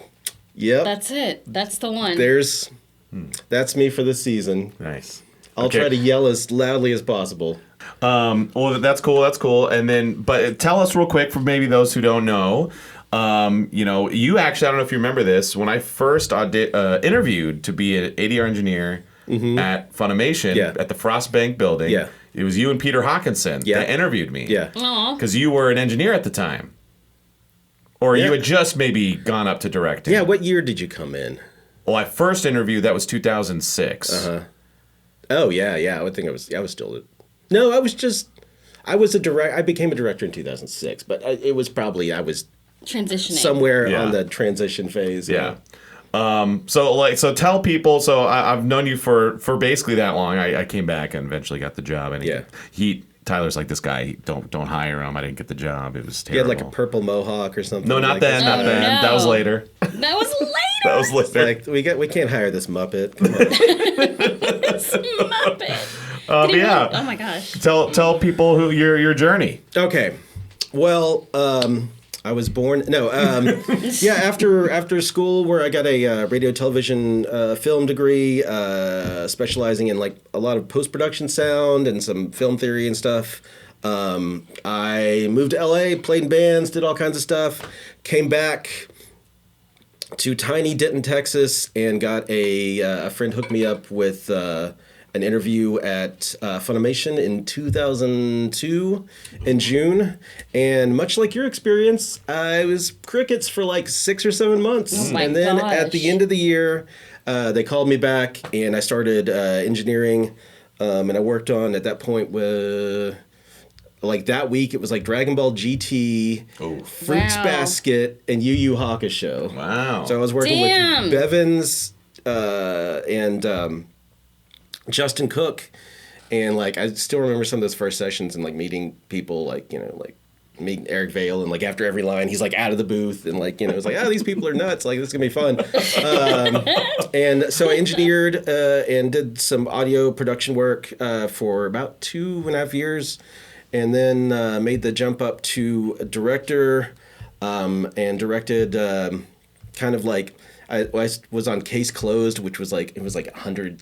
yep. That's it. That's the one. That's me for this season. Nice. I'll try to yell as loudly as possible. Well, that's cool. That's cool. And then, but tell us real quick for maybe those who don't know. You actually, I don't know if you remember this, when I first interviewed to be an ADR engineer at Funimation at the Frostbank building. Yeah. It was you and Peter Hawkinson that interviewed me. Yeah. Because you were an engineer at the time. Or you had just maybe gone up to directing. Yeah, what year did you come in? Well, I first interviewed, that was 2006. Uh-huh. Oh, yeah. I would think I was still... No, I was a director. I became a director in 2006, but it was probably, I was... Transitioning. Somewhere on the transition phase. Yeah. So tell people. So I've known you for basically that long. I came back and eventually got the job. And Tyler's like, this guy, don't hire him. I didn't get the job. It was terrible. He had a purple mohawk or something. No, not then. Not then. No. That was later. That was later. That was later. We can't hire this Muppet. Come on. This Muppet. Oh my gosh. Tell people who your journey. Okay. Well, I was born. No. After school, where I got a radio, television, film degree, specializing in a lot of post production sound and some film theory and stuff. I moved to LA, played in bands, did all kinds of stuff. Came back to tiny Denton, Texas, and got a friend hooked me up with an interview at Funimation in 2002 in June. And much like your experience, I was crickets for 6 or 7 months. Oh my and then gosh. at the end of the year, they called me back, and I started engineering. And I worked on, at that point, with... that week, it was Dragon Ball GT, Fruits Basket, and Yu Yu Hakusho. Wow. So I was working with Bevan's and Justin Cook. And, like, I still remember some of those first sessions and, like, meeting people, like, you know, like, meeting Eric Vale. And, like, after every line, he's, like, out of the booth. And, like, you know, it's like, oh, these people are nuts. Like, this is going to be fun. And so I engineered and did some audio production work for about 2.5 years. And then made the jump up to a director and directed kind of, like, I was on Case Closed, which was like, it was like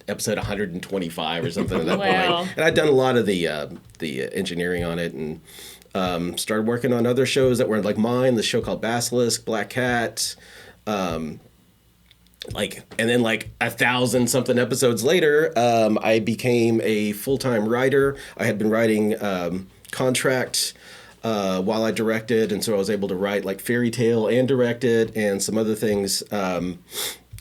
episode 125 or something at that point. And I'd done a lot of the engineering on it, and started working on other shows that weren't like mine. The show called Basilisk, Black Cat, and then like 1,000 something episodes later, I became a full-time writer. I had been writing contract while I directed, and so I was able to write like Fairy Tale and direct it, and some other things.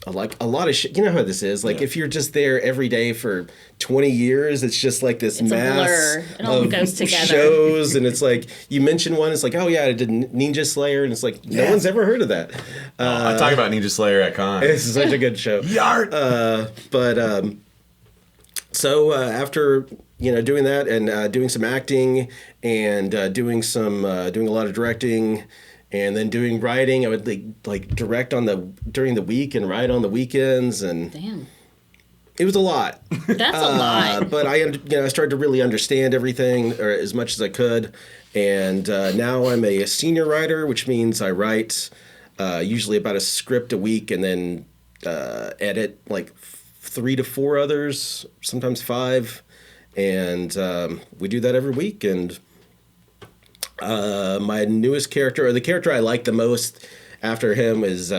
Like a lot of shit. You know how this is. Like if you're just there every day for 20 years, it's just like this mass it all goes together. Shows, and it's like you mention one, it's like, oh yeah, I did Ninja Slayer, and it's like no one's ever heard of that. I talk about Ninja Slayer at con. It's such a good show. So after doing that and doing some acting and doing a lot of directing and then doing writing, I would like direct during the week and write on the weekends, and damn, it was a lot. That's a lot. But I started to really understand everything, or as much as I could, and now I'm a senior writer, which means I write usually about a script a week and then edit like 3 to 4 others, sometimes 5. And we do that every week. And my newest character, or the character I like the most after him, is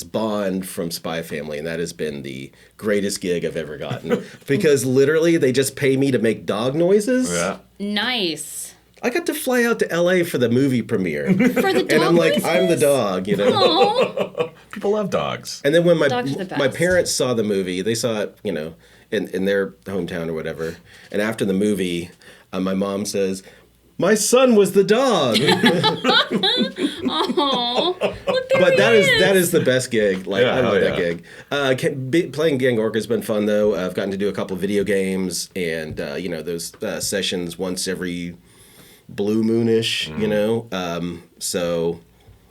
Bond from Spy Family. And that has been the greatest gig I've ever gotten. Because literally they just pay me to make dog noises. Yeah. Nice. I got to fly out to LA for the movie premiere. For the dog and I'm like, noises? I'm the dog, Aww. People love dogs. And then when Dogs are the best. my parents saw the movie, they saw it, in their hometown or whatever. And after the movie, my mom says, "My son was the dog." Oh, look, But that is the best gig. Like, Yeah, I love hell that gig. Playing Gang Orca has been fun though. I've gotten to do a couple of video games and those sessions once every blue moonish. So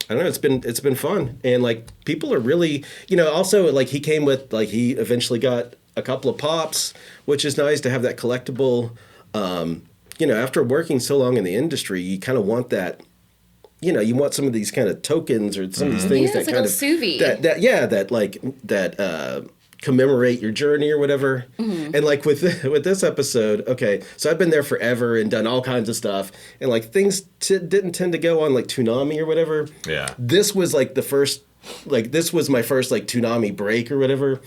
I don't know. It's been fun, and like people are really also like he came with like he eventually got a couple of pops, which is nice to have that collectible. After working so long in the industry, you kind of want that. You want some of these kind of tokens or some of these things that it's like kind a of sous-vide. that commemorate your journey or whatever. Mm-hmm. And like with this episode, okay, so I've been there forever and done all kinds of stuff, and like things didn't tend to go on like Toonami or whatever. Yeah. This was like my first like Toonami break or whatever.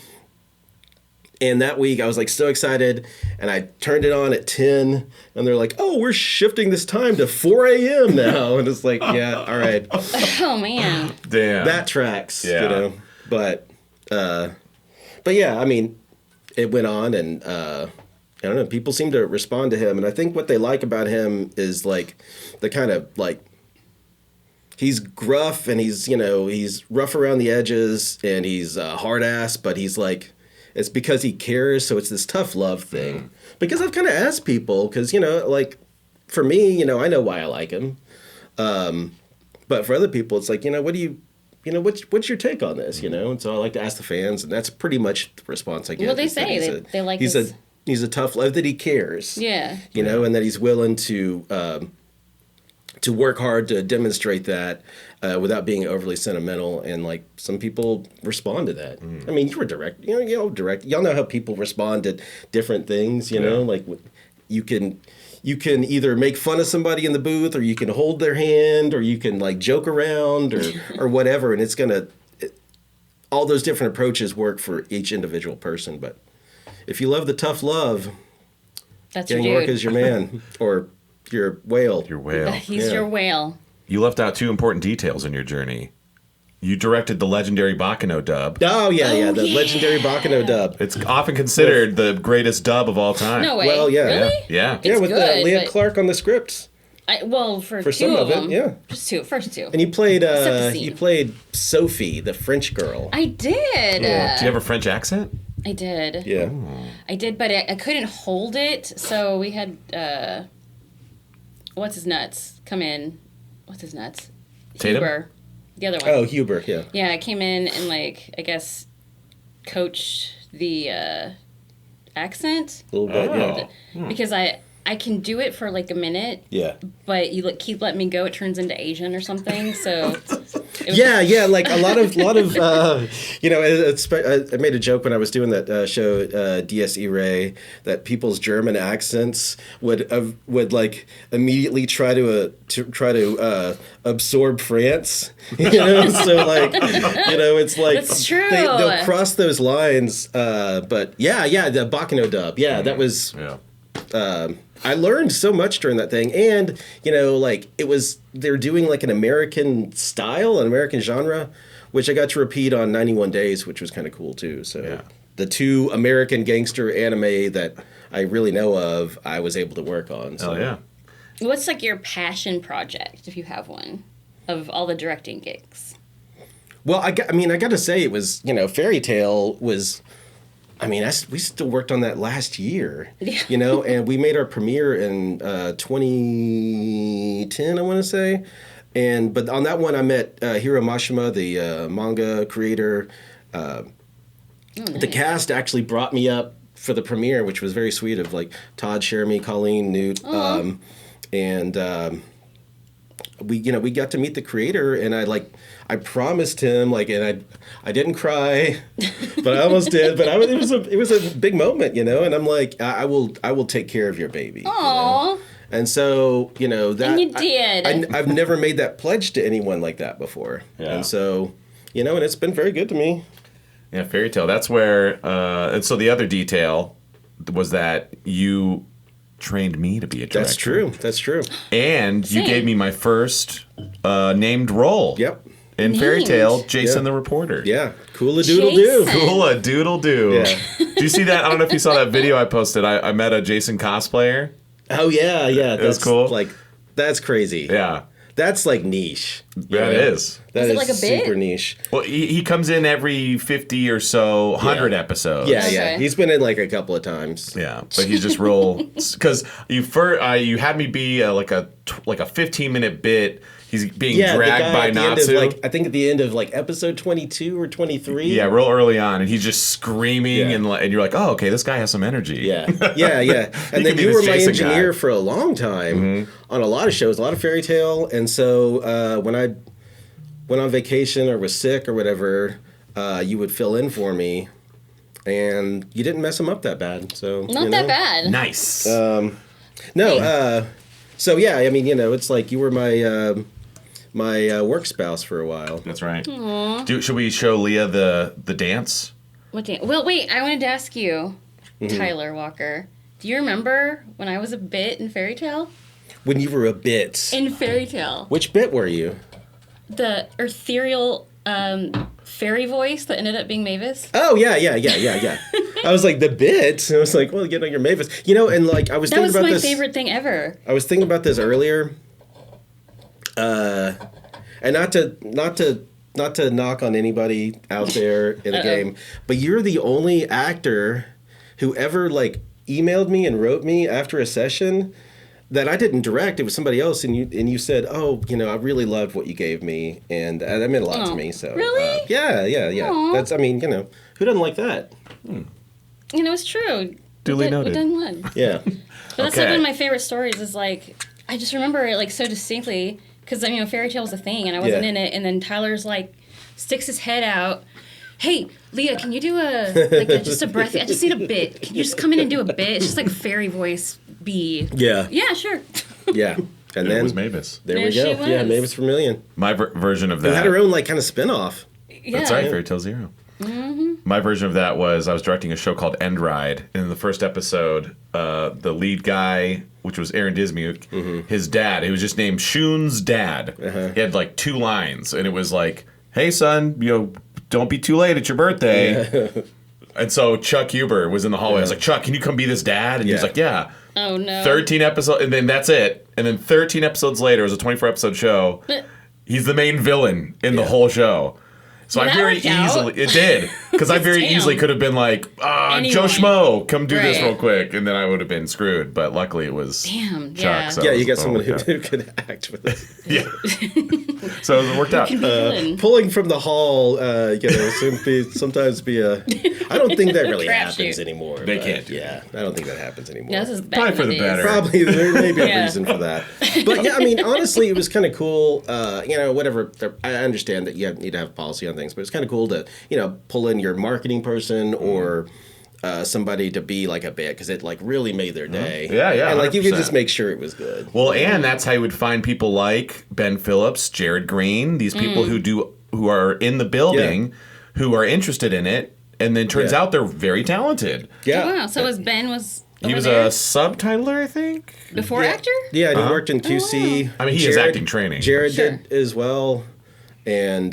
And that week I was like so excited, and I turned it on at 10, and they're like, "Oh, we're shifting this time to 4 a.m. now." And it's like, yeah, all right. Oh man. Damn. That tracks, Yeah. But yeah, I mean, it went on, and I don't know, people seem to respond to him, and I think what they like about him is like the kind of like he's gruff, and he's rough around the edges, and he's hard ass, but he's like, it's because he cares, so it's this tough love thing. Because I've kind of asked people, because like for me, I know why I like him, but for other people, it's like, what do you. What's your take on this? And so I like to ask the fans, and that's pretty much the response I get. Well, they say they like he's a tough love, that he cares. Yeah. And that he's willing to work hard to demonstrate that without being overly sentimental. And like some people respond to that. I mean, you were direct. Y'all know how people respond to different things. Like you can either make fun of somebody in the booth, or you can hold their hand, or you can like joke around or whatever. And it's all those different approaches work for each individual person. But if you love the tough love, That's your Gang dude. Orca's your man, or your whale. Your whale. He's your whale. You left out 2 important details in your journey. You directed the legendary Bakano dub. Oh, yeah, the legendary Bakano dub. It's often considered the greatest dub of all time. No way. Well, yeah. Really? Yeah. Yeah, It's with good, Leah but- Clark on the script. For For two some of it, them. yeah. Just two. First two. And you played the scene. you played Sophie, the French girl. I did. Do you have a French accent? I did. Yeah. I did, but I couldn't hold it, so we had what's his nuts come in. What's his nuts? Tatum? Huber, the other one. Oh, Huber, yeah. Yeah, I came in and like I guess coach the accent A little bit, Oh. yeah. because I can do it for like a minute, Yeah. but you keep letting me go, it turns into Asian or something. So it was Yeah, like a lot of I made a joke when I was doing that show DSE Ray that people's German accents would like immediately try to absorb France, so like it's like That's true. they'll cross those lines, but the Bacano dub, that was. Yeah. I learned so much during that thing, and they're doing like an American style, an American genre, which I got to repeat on 91 Days, which was kind of cool too. So the two American gangster anime that I really know of, I was able to work on. So. Oh yeah. What's like your passion project, if you have one, of all the directing gigs? Well, I got to say it was, Fairy Tale was. We still worked on that last year, and we made our premiere in 2010, I want to say. But on that one, I met Hiro Mashima, the manga creator. The cast actually brought me up for the premiere, which was very sweet, of like Todd, Jeremy, Colleen, Newt. We got to meet the creator, and I promised him, and I didn't cry, but I almost did. But it was a big moment, and I'm like, I will take care of your baby. Aww. And so, that. And you did. I've never made that pledge to anyone like that before. Yeah. And so, and it's been very good to me. Yeah, Fairy Tale. That's where. And so the other detail was that you trained me to be a director. That's true. And you gave me my first named role. Yep. In Fairy Named. Tale, Jason Yeah. the Reporter. Yeah. Cool-a-doodle-doo. Jason. Cool-a-doodle-doo. Yeah. Do you see that? I don't know if you saw that video I posted. I met a Jason cosplayer. Oh, yeah. That's cool. That's crazy. Yeah. That's like niche. Yeah, it is. That Is it is like a bit? super niche. Well, he comes in every 50 or so, 100 episodes. Yeah, Okay. He's been in a couple of times. Yeah, but he's just real because you had me be like a 15-minute bit. He's being Yeah, dragged the guy by at the end Natsu. of, I think at the end of episode 22 or 23. Yeah, real early on, and he's just screaming, Yeah. and you're like, oh, okay, this guy has some energy. Yeah. And could then be you this were my Jason engineer guy. for a long time on a lot of shows, a lot of Fairy Tale. And so when I went on vacation or was sick or whatever, you would fill in for me. And you didn't mess him up that bad. So Not that bad. Nice. So yeah, it's like you were my work spouse for a while. That's right. Should we show Leah the dance? Well, wait, I wanted to ask you, Tyler Walker. Do you remember when I was a bit in Fairy Tale? When you were a bit. In Fairy Tale. Which bit were you? The ethereal fairy voice that ended up being Mavis. Oh, yeah. I was like, the bit? And I was like, well, you're Mavis. And I was That thinking was about my this. favorite thing ever. I was thinking about this earlier. And not to knock on anybody out there in the game, but you're the only actor who ever emailed me and wrote me after a session that I didn't direct. It was somebody else, and you said, "Oh, I really loved what you gave me," and that meant a lot to me. So Really? Yeah. Aw. That's who doesn't like that? It's true. Duly We noted. done one. Yeah. But that's Okay. one of my favorite stories. Is I just remember it so distinctly because Fairy Tale was a thing and I wasn't Yeah. in it. And then Tyler's sticks his head out. Hey, Leah, can you do just a breath? I just need a bit. Can you just come in and do a bit? It's just fairy voice B. Yeah. Yeah, sure. Yeah. And It then was Mavis. there There we she go. Yeah, was. Mavis Vermillion. My version of that. Who had her own kind of spin-off. Yeah. That's right, Fairy Tale Zero. My version of that was I was directing a show called End Ride, and in the first episode, the lead guy, which was Aaron Dismuke, his dad, he was just named Shun's dad. He had 2 lines, and it was like, "Hey son, don't be too late. It's your birthday." And so Chuck Huber was in the hallway. I was like, "Chuck, can you come be this dad?" And he was Yeah. like, "Yeah." Oh no. 13 episodes, and then that's it. And then 13 episodes later, it was a 24-episode show. He's the main villain in the whole show. So Well, I that very worked out. easily, it did, because I very Damn. easily could have been like, Joe Anyone. Schmo, come do this Right. real quick, and then I would have been screwed. But luckily it was Damn, Chuck. yeah. So Yeah, it you was- got someone yeah. who could act with it. Yeah. So it worked out. Can be villain. Pulling from the hall, sometimes be a. I don't think that really Crapshoot. happens anymore. They but can't do Yeah, I don't think that happens anymore. Yeah, this is back Probably in for the days. better. Probably there may be a Yeah. reason for that. But yeah, I mean, honestly, it was kind of cool. Whatever. I understand that you need to have policy on things, but it's kind of cool to pull in your marketing person or somebody to be like a bit because it like really made their day. Yeah, And like you could 100%. just make sure it was good. Well, and that's how you would find people like Ben Phillips, Jared Green, these people who are in the building, who are interested in it, and then turns Yeah. out they're very talented. Yeah. Oh, wow. So Ben was He over was there a subtitler, I think. before actor? Yeah, and he worked in QC. I mean, he has acting training. Jared Sure. did as well, and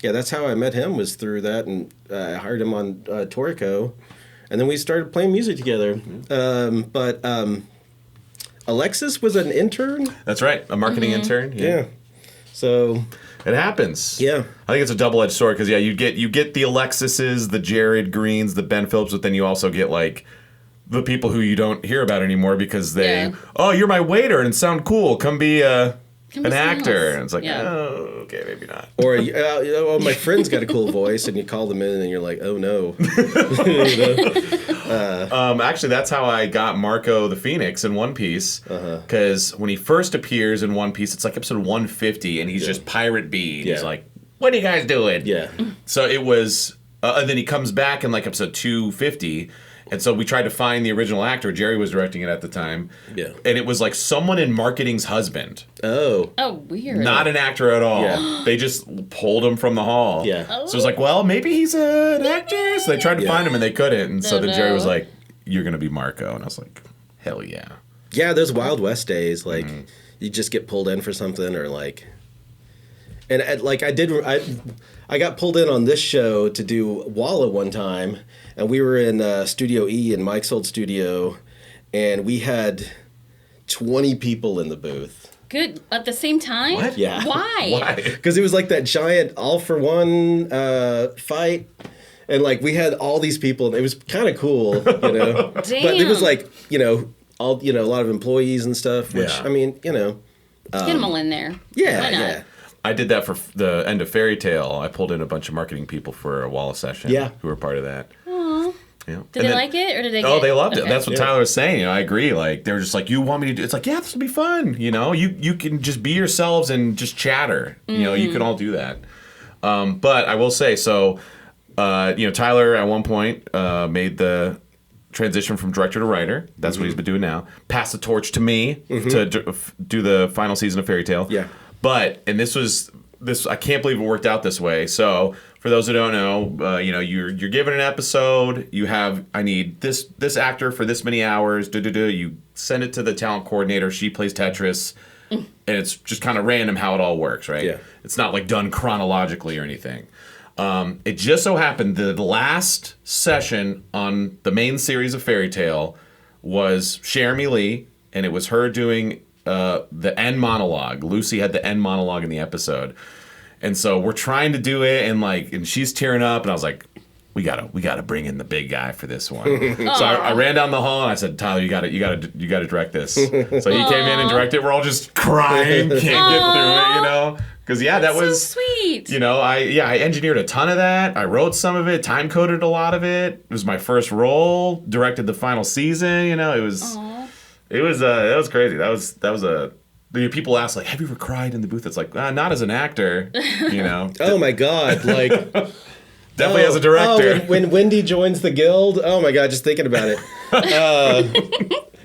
that's how I met him was through that, and I hired him on Toriko, and then we started playing music together. But Alexis was an intern. That's right, a marketing intern. Yeah, so It happens. Yeah. I think it's a double-edged sword because you get the Alexises, the Jared Greens, the Ben Phillips, but then you also get like the people who you don't hear about anymore because they, oh, you're my waiter and sound cool. Come be an someone actor. else. And it's like, Yeah. oh, okay, maybe not. or oh, my friend's got a cool voice, and you call them in, and you're like, oh no. Actually, that's how I got Marco the Phoenix in One Piece. Because when he first appears in One Piece, it's like episode 150, and he's just Pirate B. Yeah. He's like, what are you guys doing? Yeah. So it was, and then he comes back in like episode 250. And so we tried to find the original actor. Jerry was directing it at the time. Yeah. And it was like someone in marketing's husband. Oh. Oh, weird. Not an actor at all. Yeah. They just pulled him from the hall. Yeah. So it was like, well, maybe he's an actor. So they tried to find him and they couldn't. And so Oh, then Jerry was no. like, you're going to be Marco. And I was like, hell yeah. Yeah, those Wild West days, like you just get pulled in for something, or like, and I got pulled in on this show to do Walla one time, and we were in Studio E in Mike's old studio, and we had 20 people in the booth. Good. At the same time? What? Yeah. Why? Why? Because it was like that giant all-for-one fight, and like we had all these people, and it was kind of cool, you know. But it was Damn. like, a lot of employees and stuff, which, Yeah. I mean, Get them all in there. yeah, Why not? yeah. I did that for the end of Fairy Tale. I pulled in a bunch of marketing people for a Walla session. Yeah. Who were part of that. Aw. Yeah. Did And they then- like it, or did they? Oh, they loved it. Okay. That's what Yeah. Tyler was saying. I agree. Like they were just like, "You want me to do?" It's like, "Yeah, this will be fun." You can just be yourselves and just chatter. You can all do that. But I will say, so Tyler at one point made the transition from director to writer. That's what he's been doing now. Passed the torch to me to do the final season of Fairy Tale. Yeah. But I can't believe it worked out this way. So for those who don't know, you're given an episode. You have, I need this actor for this many hours. You send it to the talent coordinator. She plays Tetris, and it's just kind of random how it all works, right? Yeah. It's not like done chronologically or anything. It just so happened that the last session on the main series of Fairy Tale was Jeremy Lee, and it was her doing the end monologue. Lucy had the end monologue in the episode. And so we're trying to do it, and she's tearing up, and I was like, we gotta bring in the big guy for this one. So I ran down the hall and I said, Tyler, you gotta direct this. So he came in and directed. We're all just crying, can't get through it, because that So was sweet. I engineered a ton of that. I wrote some of it, time coded a lot of it. It was my first role, directed the final season. It was that was crazy. That was a. The people ask like, "Have you ever cried in the booth?" It's like, not as an actor, Oh my God! Like Definitely as a director. when Wendy joins the guild. Oh my God! Just thinking about it.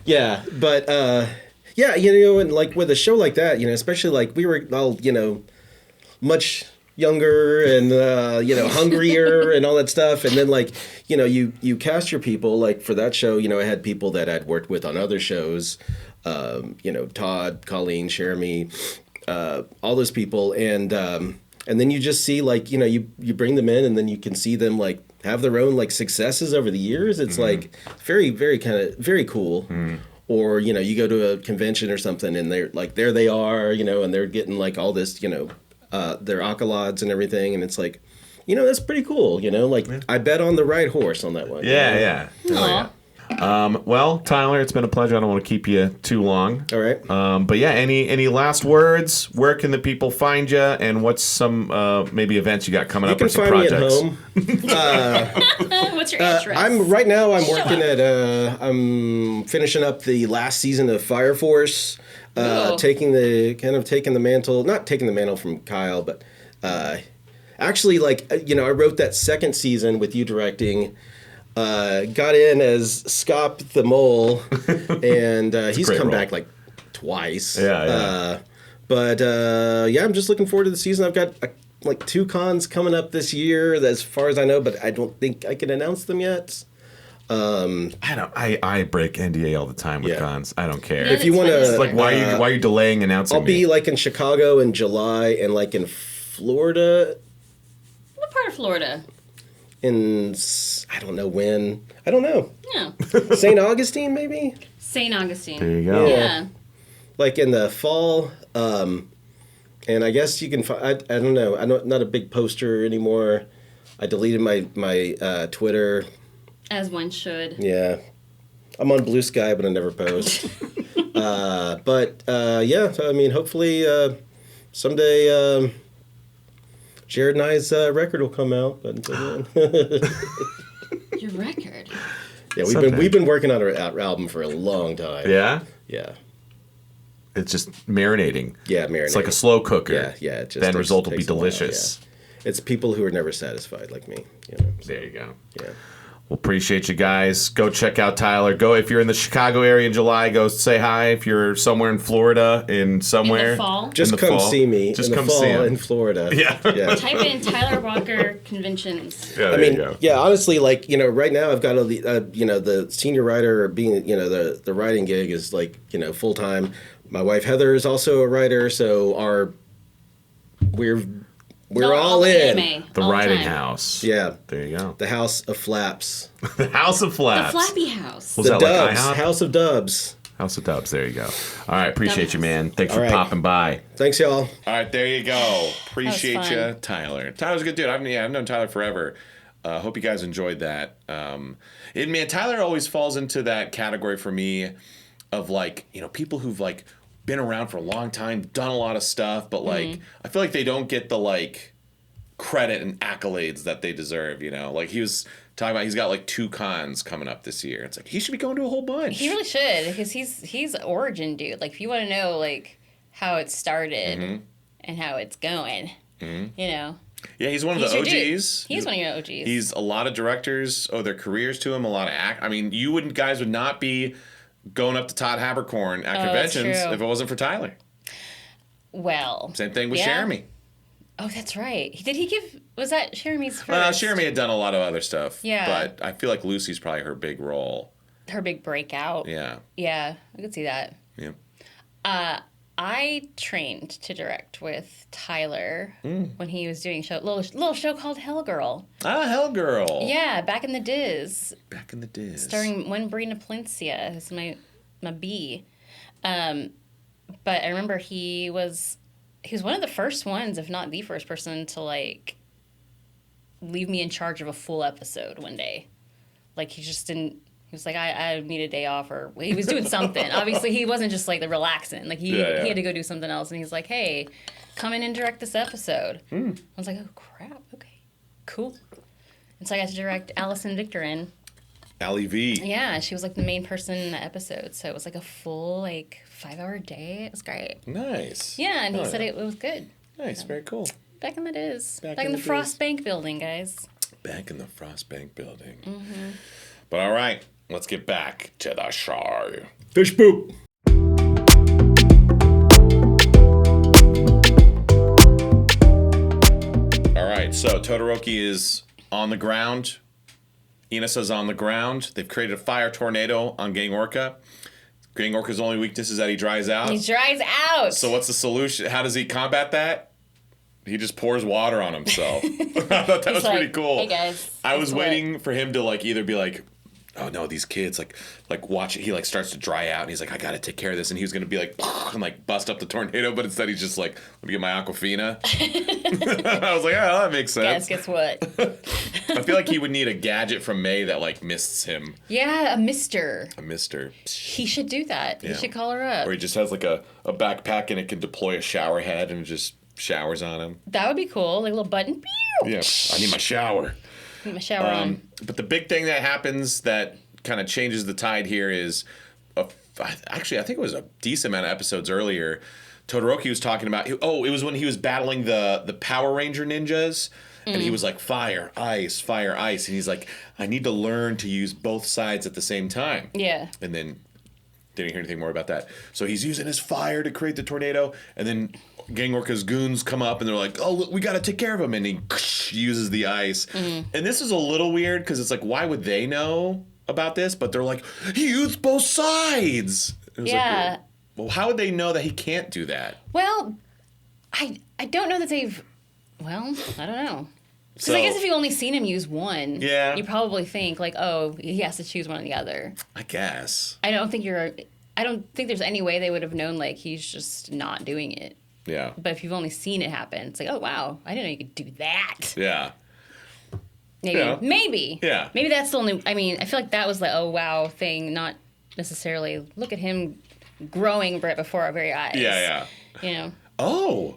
Yeah, but and like with a show like that, especially like we were all much younger and hungrier and all that stuff, and then like you cast your people like for that show. I had people that I'd worked with on other shows. Todd, Colleen, Jeremy, all those people, and then you just see like you bring them in, and then you can see them like have their own like successes over the years. It's like very, very kind of very cool. Or, you know, you go to a convention or something and they're like, there they are, you know, and they're getting like all this, you know, their accolades and everything. And it's like, you know, that's pretty cool. You know, like I bet on the right horse on that one. Yeah. Well, Tyler, it's been a pleasure. I don't want to keep you too long. All right. But yeah, any last words? Where can the people find you? And what's some maybe events you got coming up or some projects? You can find me at home. What's your address? I'm working at I'm finishing up the last season of Fire Force. Taking the mantle, not taking the mantle from Kyle, but actually, like, you know, I wrote that second season with you directing. Got in as Scop the Mole, and he's come back like twice. Yeah. I'm just looking forward to the season. I've got like 2 cons coming up this year, as far as I know, but I don't think I can announce them yet. I break NDA all the time with cons. I don't care. If you want to, like, why are you delaying announcing? I'll be like in Chicago in July, and like in Florida. What part of Florida? I don't know when. I don't know. Yeah. St. Augustine, maybe? St. Augustine. There you go. Yeah. Like in the fall. And I guess you can find, I don't know. I'm not a big poster anymore. I deleted my Twitter. As one should. Yeah. I'm on Blue Sky, but I never post. So, I mean, hopefully someday... Jared and I's record will come out, but until then. Your record? Yeah, we've been working on our album for a long time. Yeah? Yeah. It's just marinating. Yeah, marinating. It's like a slow cooker. Yeah. It just then result will be delicious. Yeah. It's people who are never satisfied like me. You know, so, there you go. Yeah. Well, appreciate you guys. Go check out Tyler. Go if you're in the Chicago area in July. Go say hi. If you're somewhere in Florida, in the fall. Just come see me. Just in come the fall see him in Florida. Yeah. Type in Tyler Walker conventions. Yeah, I mean, yeah. Honestly, like, you know, right now I've got all the you know, the senior writer being, you know, the writing gig is like, you know, full time. My wife Heather is also a writer, so we're all in. Anime, the all writing time. house. Yeah. There you go. The House of Flaps. The House of Flaps. The Flappy House. Was The that Dubs. like IHOP? House of Dubs. House of Dubs. There you go. All right. Appreciate you, man. Thanks All for right. popping by. Thanks, y'all. All right. There you go. Appreciate fun. you, Tyler. Tyler's a good dude. I've known Tyler forever. Hope you guys enjoyed that. Tyler always falls into that category for me of, like, you know, people who've, like, been around for a long time, done a lot of stuff, but, like, I feel like they don't get the, like, credit and accolades that they deserve, you know? Like, he was talking about he's got like 2 cons coming up this year. It's like he should be going to a whole bunch. He really should, because he's an origin dude. Like, if you want to know, like, how it started and how it's going, you know. Yeah, he's one of the OGs. He's one of your OGs. He's a lot of directors owe their careers to him. A lot of I mean, guys would not be going up to Todd Habercorn at conventions if it wasn't for Tyler. Well, Same thing with Jeremy. Oh, that's right. Did he give? Was that Jeremy's first? Jeremy had done a lot of other stuff. Yeah. But I feel like Lucy's probably her big role. Her big breakout. Yeah. Yeah, I could see that. Yeah. I trained to direct with Tyler when he was doing a little show called Hell Girl. Ah, Hell Girl. Yeah, back in the Diz. Back in the Diz. Starring one Brina Palencia, who's my B. But I remember he was one of the first ones, if not the first person, to, like, leave me in charge of a full episode one day. Like, he just didn't. He was like, I need a day off, or he was doing something. Obviously, he wasn't just, like, the relaxing. Like, he had to go do something else, and he's like, hey, come in and direct this episode. I was like, oh, crap, okay, cool. And so I got to direct Allison Victorin. Allie V. Yeah, she was, like, the main person in the episode, so it was, like, a full, like, 5-hour day. It was great. Nice. Yeah, and he said it was good. Nice, very cool. Back in the Diz. Back in the Diz. Frost Bank building, guys. Back in the Frost Bank building. But all right, let's get back to the show. Fish poop. All right, so Todoroki is on the ground. Inasa's on the ground. They've created a fire tornado on Gang Orca. Gang Orca's only weakness is that he dries out. He dries out. So what's the solution? How does he combat that? He just pours water on himself. I thought that was like, pretty cool. Hey guys. I was guess what? waiting for him to like either be like, oh no, these kids like watch it. He like starts to dry out and he's like, I gotta take care of this. And he was gonna be like, and like bust up the tornado, but instead he's just like, let me get my Aquafina. I was like, oh, that makes sense. Guess what? I feel like he would need a gadget from May that like mists him. Yeah, a mister. A mister. He should do that. Yeah. He should call her up. Or he just has like a backpack and it can deploy a shower head and it just showers on him. That would be cool. Like a little button. Pew! Yeah, I need my shower. Put my shower on. But the big thing that happens that kind of changes the tide here is, actually, I think it was a decent amount of episodes earlier. Todoroki was talking about. It was when he was battling the Power Ranger ninjas, and he was like fire, ice, and he's like, I need to learn to use both sides at the same time. Yeah. And then didn't hear anything more about that. So he's using his fire to create the tornado, and then Gang Orca's goons come up and they're like, oh, look, we got to take care of him. And he uses the ice. And this is a little weird because it's like, why would they know about this? But they're like, he used both sides. It was Yeah. like, well, how would they know that he can't do that? Well, I don't know that they've. Well, I don't know. Because So, I guess if you only seen him use one, Yeah. you probably think like, oh, he has to choose one or the other. I guess. I don't think there's any way they would have known like he's just not doing it. Yeah. But if you've only seen it happen, it's like, oh wow, I didn't know you could do that. Yeah. Maybe. Yeah. Maybe. Yeah. Maybe that's the only. I mean, I feel like that was the oh wow thing, not necessarily look at him growing right before our very eyes. Yeah. You know. Oh.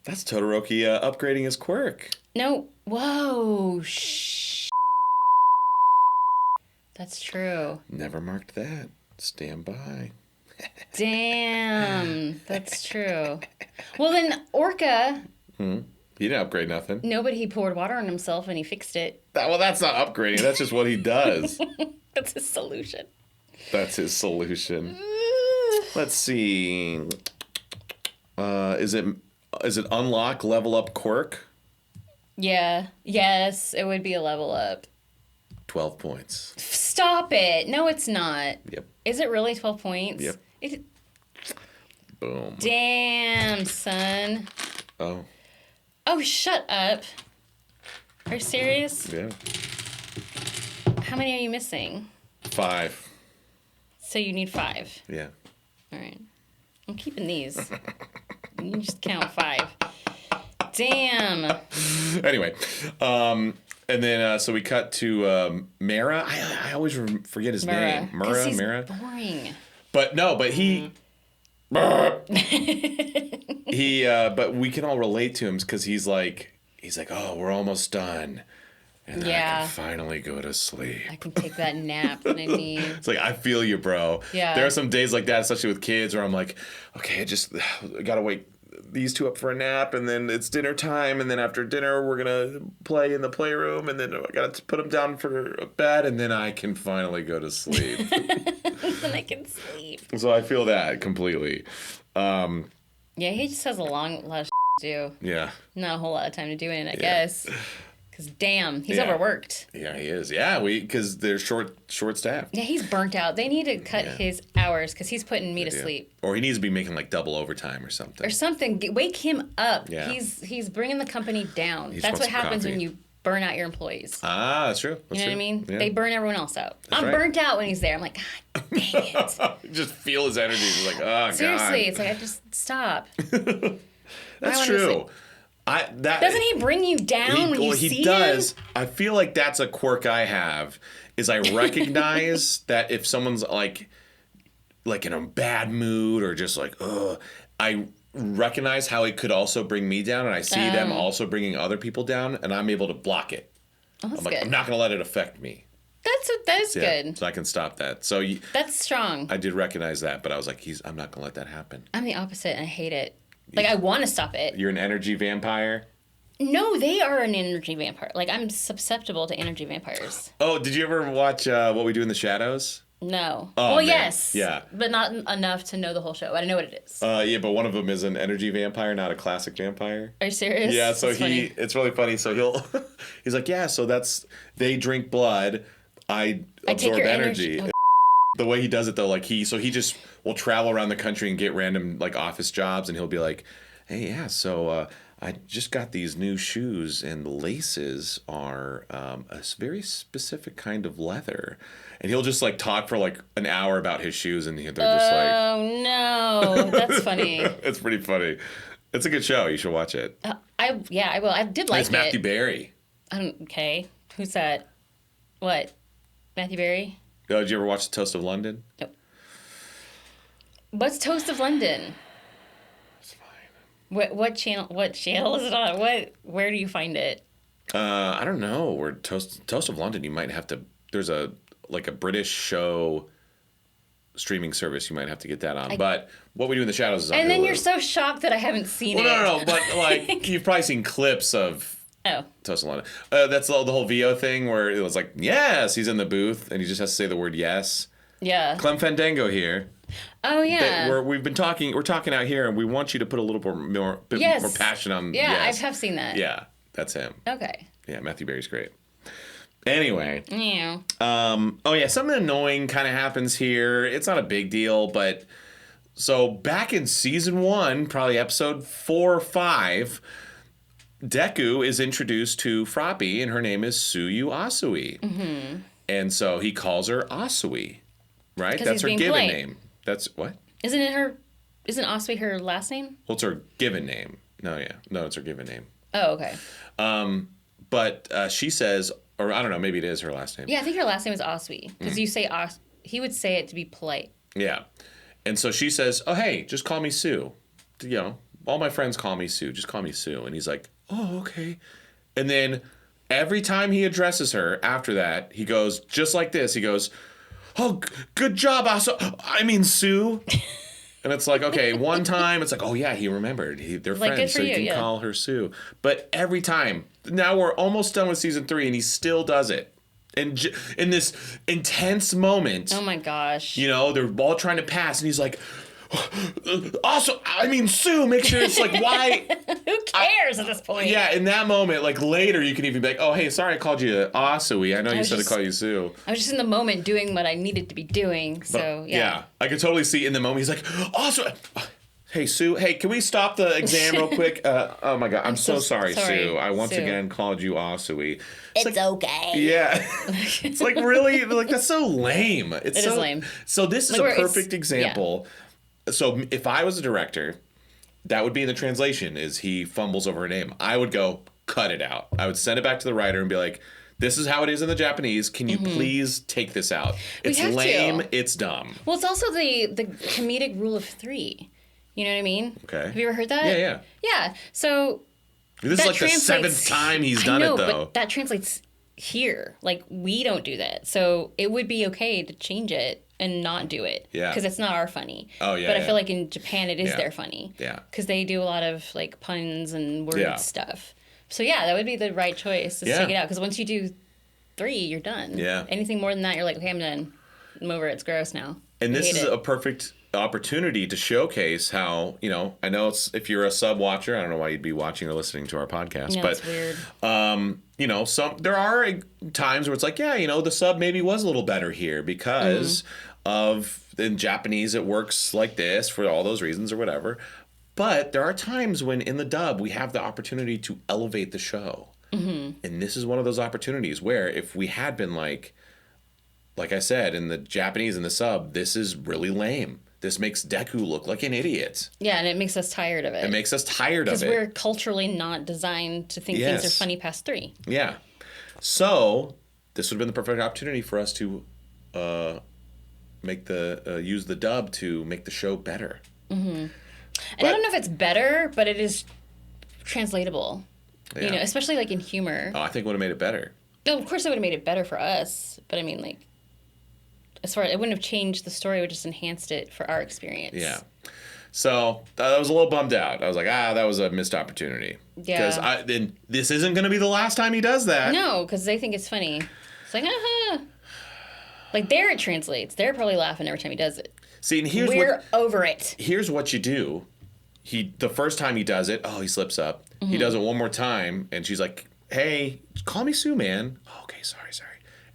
That's Todoroki upgrading his quirk. No. Whoa. Shh. That's true. Never marked that. Stand by. Damn. That's true. Well, then Orca. He didn't upgrade nothing. No, but he poured water on himself and he fixed it. Well, that's not upgrading. That's just what he does. That's his solution. That's his solution. Let's see. Is it unlock level up quirk? Yeah. Yes, it would be a level up. 12 points. Stop it. No, it's not. Yep. Is it really 12 points? Yep. Boom. Damn, son. Oh, Oh, shut up. Are you serious? yeah. How many are you missing? 5. So you need 5. Yeah. All right. I'm keeping these. You can just count 5. Damn. Anyway, and then so we cut to Mara. I always forget his name. He's Mara. boring. But he. But we can all relate to him because he's like, oh, we're almost done. And then I Yeah. can finally go to sleep. I can take that nap that I need. It's like, I feel you, bro. Yeah. There are some days like that, especially with kids, where I'm like, okay, I gotta wake these two up for a nap, and then it's dinner time, and then after dinner, we're gonna play in the playroom, and then I gotta put them down for a bed, and then I can finally go to sleep. Then I can sleep. So I feel that completely. Yeah, he just has a lot of to do. Yeah. Not a whole lot of time to do it, I guess. Because damn, he's Yeah. overworked. Yeah, he is. Yeah, because they're short staffed. Yeah, he's burnt out. They need to cut his hours because he's putting me to sleep. Or he needs to be making like double overtime or something. Or something. Wake him up. Yeah. He's bringing the company down. He just That's what wants some happens coffee. when you burn out your employees. Ah, that's true. You know what I mean? Yeah. They burn everyone else out. I'm right. burnt out when he's there. I'm like, God dang it. You just feel his energy. He's like, oh, Seriously, God. it's like, I just stop. That's wanna true. sleep. Doesn't he bring you down when you see he does. him? I feel like that's a quirk I have, is I recognize that if someone's like in a bad mood or just like, ugh, I recognize how it could also bring me down, and I see them also bringing other people down, and I'm able to block it. Oh, that's I'm like, good. I'm not going to let it affect me. That is good. So I can stop that. So That's strong. I did recognize that, but I was like, I'm not going to let that happen. I'm the opposite, and I hate it. Like, I want to stop it. You're an energy vampire? No, they are an energy vampire. Like, I'm susceptible to energy vampires. Oh, did you ever watch What We Do in the Shadows? No. Oh, well, man. yes. Yeah. But not enough to know the whole show. I don't know what it is. Yeah, but one of them is an energy vampire, not a classic vampire. Are you serious? Yeah, so That's funny. it's really funny. So he's like, yeah, so they drink blood, I take absorb your energy. energy. The way he does it though, like he just will travel around the country and get random like office jobs, and he'll be like, hey, yeah, so I just got these new shoes, and the laces are very specific kind of leather. And he'll just like talk for like an hour about his shoes, and they're just like, oh no, that's funny. It's pretty funny. It's a good show. You should watch it. I will. I did like It's Matthew it. Berry. Okay, who's that? What? Matthew Berry? Oh, did you ever watch The Toast of London? Nope. What's Toast of London? It's fine. What channel? What channel is it on? Where do you find it? I don't know. Where Toast of London, you might have to. There's a British show streaming service. You might have to get that on. But What We Do in the Shadows is on And then Hulu. you're so shocked that I haven't seen it. No. But like you've probably seen clips of. Oh. Toast of London. That's the whole VO thing where it was like, yes, he's in the booth and he just has to say the word yes. Yeah. Clem Fandango here. Oh yeah. We're talking out here, and we want you to put a little more passion on. Yeah, yes. I have seen that. Yeah, that's him. Okay. Yeah, Matthew Berry's great. Anyway. Yeah. Oh yeah, something annoying kind of happens here. It's not a big deal, but so back in season 1, probably episode 4 or 5, Deku is introduced to Froppy, and her name is Suyu Asui. Mm-hmm. And so he calls her Asui, right? That's her given name. That's what? Isn't Asui her last name? Well, it's her given name. No, it's her given name. Oh, okay. But she says, or I don't know, maybe it is her last name. Yeah, I think her last name is Asui. Because you say he would say it to be polite. Yeah. And so she says, oh, hey, just call me Sue. You know, all my friends call me Sue. Just call me Sue. And he's like, oh, okay. And then every time he addresses her after that, he goes just like this. He goes, oh, good job, Sue. And it's like, okay, one time it's like, oh yeah, he remembered. They're like, friends, so you can call her Sue. But every time, now we're almost done with season 3, and he still does it. And in this intense moment, oh my gosh, you know, they're all trying to pass, and he's like, Sue, make sure it's like, why? Who cares at this point? Yeah, in that moment, like later, you can even be like, oh, hey, sorry I called you Asui. I know you said to call you Sue. I was just in the moment doing what I needed to be doing, so yeah. I could totally see in the moment, he's like, Asui. Hey, Sue, hey, can we stop the exam real quick? Oh my God, I'm so sorry, Sue. I once again called you Asui. It's like, okay. Yeah. It's like really, like that's so lame. It is lame. So this is a perfect example. Yeah. So if I was a director, that would be in the translation is he fumbles over her name. I would go, cut it out. I would send it back to the writer and be like, this is how it is in the Japanese. Can you please take this out? It's lame. It's dumb. Well, it's also the comedic rule of 3. You know what I mean? Okay. Have you ever heard that? Yeah. Yeah. So this is like the 7th time he's done it, though. But that translates here. Like, we don't do that. So it would be okay to change it and not do it. Yeah. Because it's not our funny. Oh, yeah. But I feel like in Japan, it is their funny. Yeah. Because they do a lot of, like, puns and word stuff. So, yeah, that would be the right choice to take it out. Because once you do 3, you're done. Yeah. Anything more than that, you're like, okay, I'm done. I'm over it. It's gross now. And this is a perfect opportunity to showcase how, you know, I know it's if you're a sub watcher, I don't know why you'd be watching or listening to our podcast, but it's weird. You know, there are times where it's like, yeah, you know, the sub maybe was a little better here because of in Japanese it works like this for all those reasons or whatever. But there are times when in the dub we have the opportunity to elevate the show. And this is one of those opportunities where if we had been like I said, in the Japanese and the sub, this is really lame. This makes Deku look like an idiot. Yeah, and it makes us tired of it. It makes us tired of it. Because we're culturally not designed to think things are funny past 3. Yeah. So, this would have been the perfect opportunity for us to use the dub to make the show better. And I don't know if it's better, but it is translatable. Yeah. You know, especially like in humor. Oh, I think it would have made it better. No, of course it would have made it better for us, but I mean, like, as far as it wouldn't have changed the story, it would just enhanced it for our experience. Yeah. So I was a little bummed out. I was like, that was a missed opportunity. Yeah. Because then this isn't going to be the last time he does that. No, because they think it's funny. It's like, Like, there it translates. They're probably laughing every time he does it. See, and we're over it. Here's what you do. The first time he does it, he slips up. He does it one more time, and she's like, hey, call me Sue, man. Oh, okay, sorry.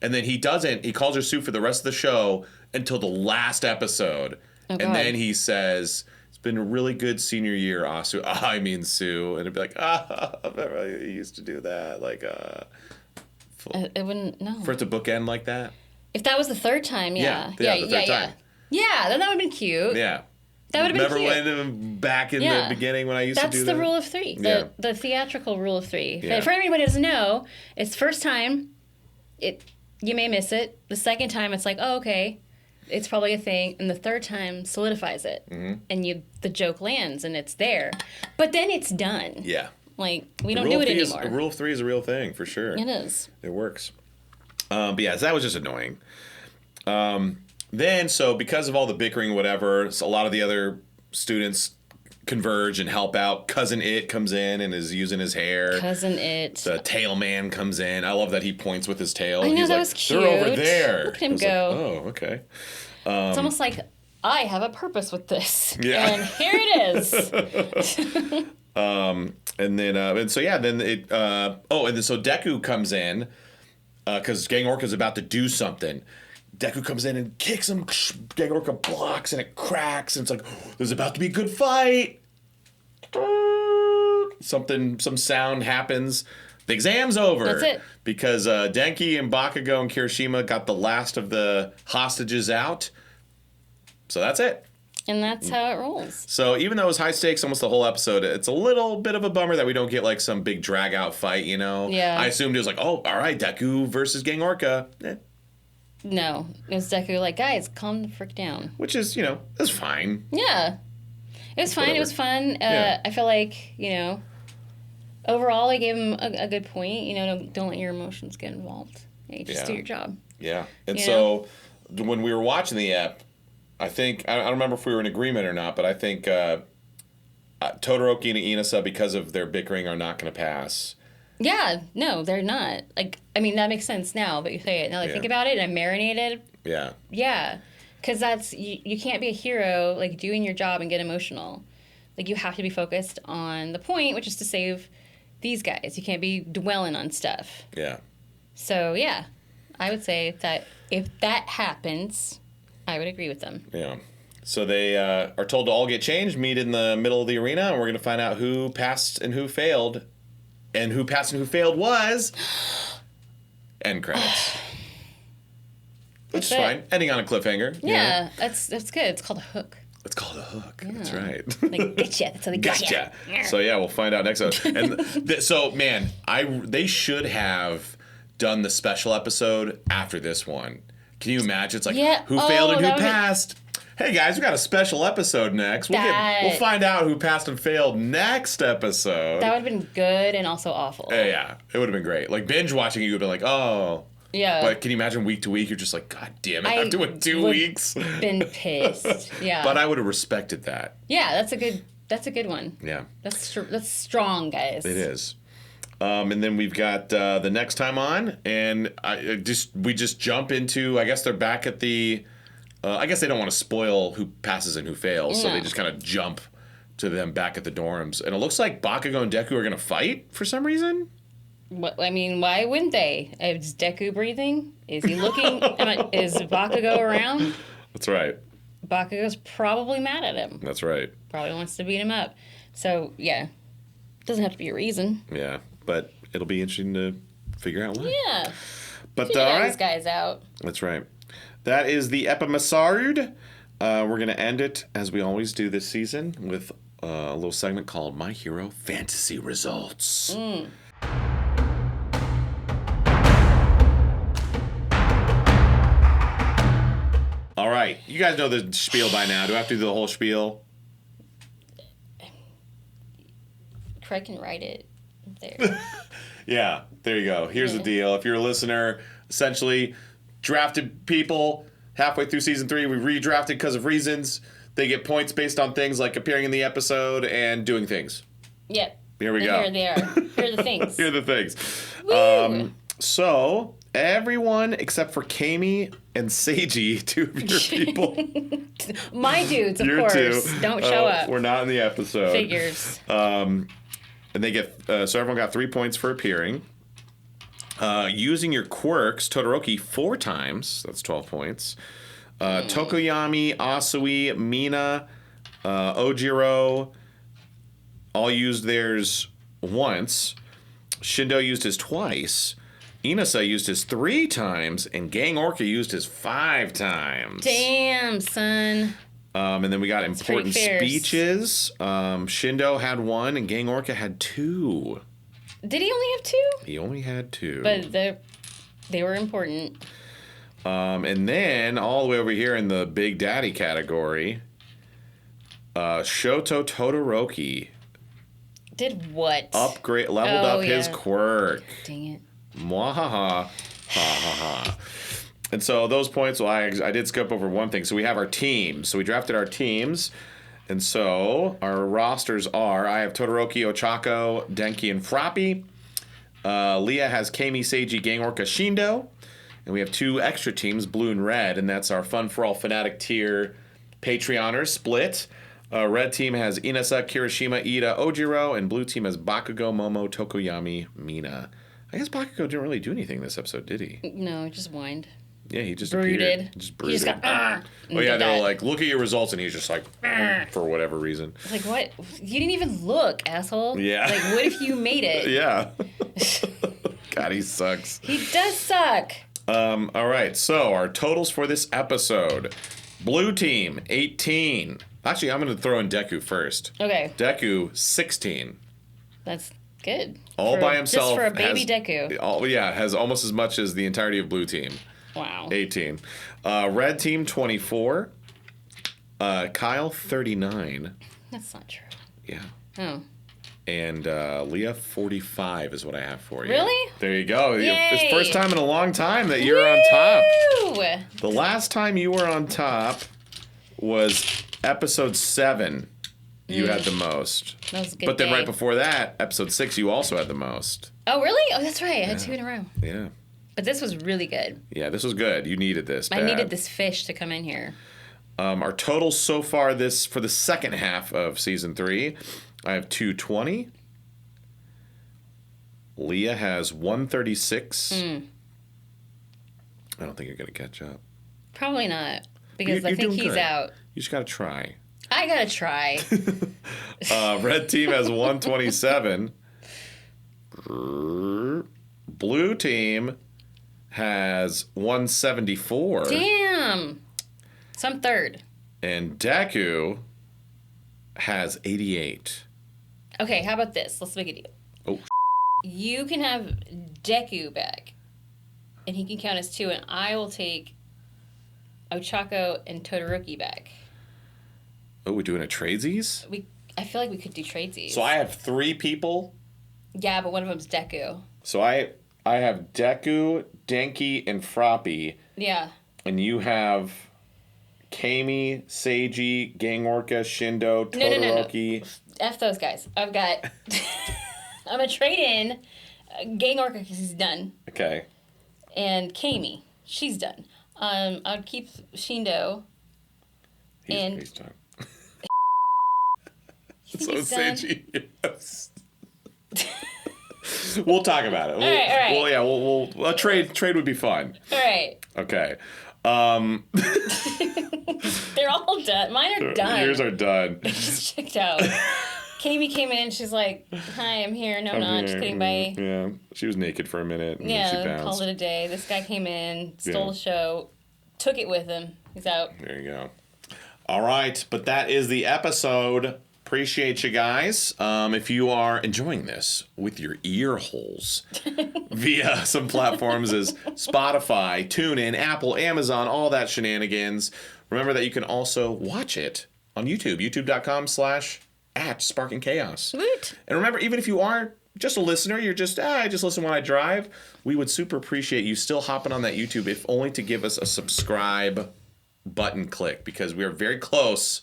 And then he doesn't. He calls her Sue for the rest of the show until the last episode. Oh, and then he says, been a really good senior year, Asu. I mean Sue. And it'd be like, remember I used to do that. Like, it wouldn't, no. for it to bookend like that. If that was the third time, yeah. The third time. Yeah, then that would have been cute. Yeah. That would have been cute. Remember when back in the beginning when I used to do that? That's the rule of 3. The theatrical rule of 3. Yeah. For everybody who doesn't know, it's first time, you may miss it. The second time, it's like, oh, okay, it's probably a thing. And the third time solidifies it. Mm-hmm. And the joke lands and it's there. Then it's done. Yeah. Like, we don't do it anymore. The rule of 3 is a real thing, for sure. It is. It works. But yeah, so that was just annoying. Then, so because of all the bickering, whatever, so a lot of the other students converge and help out. Cousin It comes in and is using his hair. Cousin It. The tail man comes in. I love that he points with his tail. I know, He's that like, was cute. They're over there. Look at him go. go. Oh, okay. It's almost like, I have a purpose with this. Yeah. And here it is. And then, and so so Deku comes in, because Gang Orca's about to do something. Deku comes in and kicks him. Gang Orca blocks and it cracks. And it's like, there's about to be a good fight. Some sound happens. The exam's over. That's it. Because Denki and Bakugo and Kirishima got the last of the hostages out. So that's it. And that's how it rolls. So even though it was high stakes almost the whole episode, it's a little bit of a bummer that we don't get like some big drag out fight, you know? Yeah. I assumed it was like, oh, all right, Deku versus Gang Orca. No. It was Deku like, guys, calm the frick down. Which is, it's fine. Yeah. It was fine. Whatever. It was fun. Yeah. I feel like, overall I gave him a good point. Don't let your emotions get involved. You just do your job. Yeah. And You so when we were watching the ep, I think, I don't remember if we were in agreement or not, but I think Todoroki and Inasa, because of their bickering, are not going to pass. Yeah, no, they're not. Like, I mean, that makes sense now, but you say it. Now that I think about it and I marinated. Yeah. Yeah. Because you can't be a hero, like, doing your job and get emotional. Like, you have to be focused on the point, which is to save these guys. You can't be dwelling on stuff. Yeah. So, yeah, I would say that if that happens, I would agree with them. Yeah. So they are told to all get changed, meet in the middle of the arena, and we're going to find out who passed and who failed. And who passed and who failed was... End credits. Which is fine. Ending on a cliffhanger. Yeah, that's good. It's called a hook. It's called a hook. Yeah. That's right. Like, getcha. That's how they Gotcha. So, yeah, we'll find out next episode. And so, man, they should have done the special episode after this one. Can you imagine? It's like, who failed and who passed? Hey, guys, we got a special episode next. We'll find out who passed and failed next episode. That would have been good and also awful. Yeah, it would have been great. Like, binge watching it, you would be like, oh. Yeah. But can you imagine week to week, you're just like, God damn it, I'm doing 2 weeks. Been pissed. Yeah. But I would have respected that. Yeah, that's a good one. Yeah. That's strong, guys. It is. And then we've got the next time on, and we just jump into, I guess they're back at the... I guess they don't want to spoil who passes and who fails, so they just kind of jump to them back at the dorms. And it looks like Bakugo and Deku are going to fight for some reason. I mean, why wouldn't they? Is Deku breathing? Is he looking? Is Bakugo around? That's right. Bakugo's probably mad at him. That's right. Probably wants to beat him up. So, yeah. Doesn't have to be a reason. Yeah, but it'll be interesting to figure out why. Yeah. But Figure all right. these guys out. That's right. That is the epimisode. We're going to end it, as we always do this season, with a little segment called My Hero Fantasy Results. All right. You guys know the spiel by now. Do I have to do the whole spiel? Craig can write it there. Yeah, there you go. Here's the deal. If you're a listener, essentially drafted people halfway through season 3. We redrafted because of reasons. They get points based on things like appearing in the episode and doing things. Yep. Here we go. Here they are. Here are the things. Here are the things. Woo! So everyone except for Kami and Seiji, 2 of your people. My dudes, of Your course. 2. Don't show up. We're not in the episode. Figures. And they get so everyone got 3 points for appearing. Using your quirks, Todoroki 4 times. That's 12 points. Tokoyami, Asui, Mina, Ojiro all used theirs once. Shindo used his twice. Inasa used his 3 times. And Gang Orca used his 5 times. Damn, son. And then we got important speeches. Shindo had 1 and Gang Orca had 2. Did he only have 2? He only had 2. But they were important. And then all the way over here in the Big Daddy category, Shoto Todoroki Did what? leveled up his quirk. Dang it. Mwahaha. Ha ha ha. And so those points, well, I did skip over one thing. So we have our teams. So we drafted our teams. And so our rosters are, I have Todoroki, Ochako, Denki, and Froppy. Leah has Kami, Seiji, Gang Orca, Shindo. And we have 2 extra teams, blue and red. And that's our Fun for All Fanatic tier Patreoners split. Red team has Inasa, Kirishima, Ida, Ojiro. And blue team has Bakugo, Momo, Tokoyami, Mina. I guess Bakugo didn't really do anything this episode, did he? No, just whined. Yeah, he just Brooded. appeared. Just brooded. He just got, oh, yeah, they were like, look at your results, and he's just like, for whatever reason. It's like, what? You didn't even look, asshole. Yeah. Like, what if you made it? Yeah. God, he sucks. He does suck. All right, so our totals for this episode. Blue team, 18. Actually, I'm going to throw in Deku first. Okay. Deku, 16. That's good. All by himself. Just for a baby Deku. Has almost as much as the entirety of blue team. Wow. 18. Red team, 24. Kyle, 39. That's not true. Yeah. Oh. And Leah, 45 is what I have for you. Really? There you go. Yay. It's the first time in a long time that you're on top. Woo! The last time you were on top was episode 7. You had the most. That was a good But then day. right before that, episode 6, you also had the most. Oh, really? Oh, that's right. I had 2 in a row. Yeah. But this was really good. Yeah, this was good. You needed this. I bad. needed this fish to come in here. Our totals so far for the second half of season 3, I have 220. Leah has 136. I don't think you're going to catch up. Probably not. Because You're I think doing he's good. out. You just got to try. I gotta try. Red team has 127. Blue team has 174. Damn. So I'm third. And Deku has 88. Okay, how about this? Let's make a deal. Oh, You can have Deku back, and he can count as 2, and I will take Ochako and Todoroki back. oh, we're doing a tradesies? I feel like we could do tradesies. So I have 3 people. Yeah, but one of them's Deku. So I have Deku, Denki, and Froppy. Yeah. And you have Kami, Seiji, Gang Orca, Shindo, Todoroki. No. F those guys. I've got... I'm going to trade in Gang Orca because he's done. Okay. And Kami. She's done. I'll keep Shindo. He's done. You So think he's done? Seiji, yes. We'll talk about it. All right. Well, yeah, we'll a trade would be fun. All right. Okay. They're all done. Mine are done. Yours are done. Just checked out. Kami came in. She's like, "Hi, I'm here. No, I'm not. Just kidding. Bye." Yeah, she was naked for a minute. And then she Yeah, bounced. called it a day. This guy came in, stole Yeah. the show, took it with him. He's out. There you go. All right, but that is the episode. Appreciate you guys. If you are enjoying this with your ear holes via some platforms as Spotify, TuneIn, Apple, Amazon, all that shenanigans, remember that you can also watch it on YouTube, youtube.com/@SparkingChaos. Woot. And remember, even if you are just a listener, you're just, I just listen when I drive, we would super appreciate you still hopping on that YouTube, if only to give us a subscribe button click, because we are very close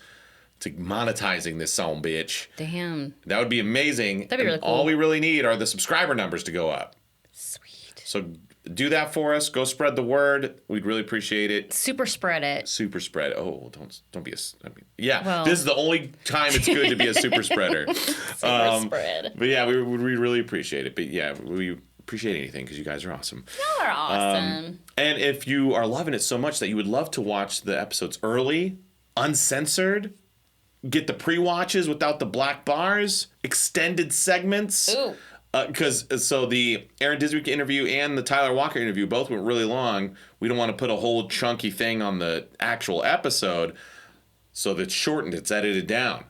to monetizing this son bitch. Damn. That would be amazing. That'd be really And cool. all we really need are the subscriber numbers to go up. Sweet. So do that for us. Go spread the word. We'd really appreciate it. Super spread it. Super spread. Oh, don't be a. I mean, yeah, Well. this is the only time it's good to be a super spreader. Super spread. But yeah, we really appreciate it. But yeah, we appreciate anything because you guys are awesome. Y'all are awesome. And if you are loving it so much that you would love to watch the episodes early, uncensored, get the pre-watches without the black bars, extended segments. Ooh. Because so the Aaron Dismuke interview and the Tyler Walker interview both went really long. We don't want to put a whole chunky thing on the actual episode, so that's shortened. It's edited down.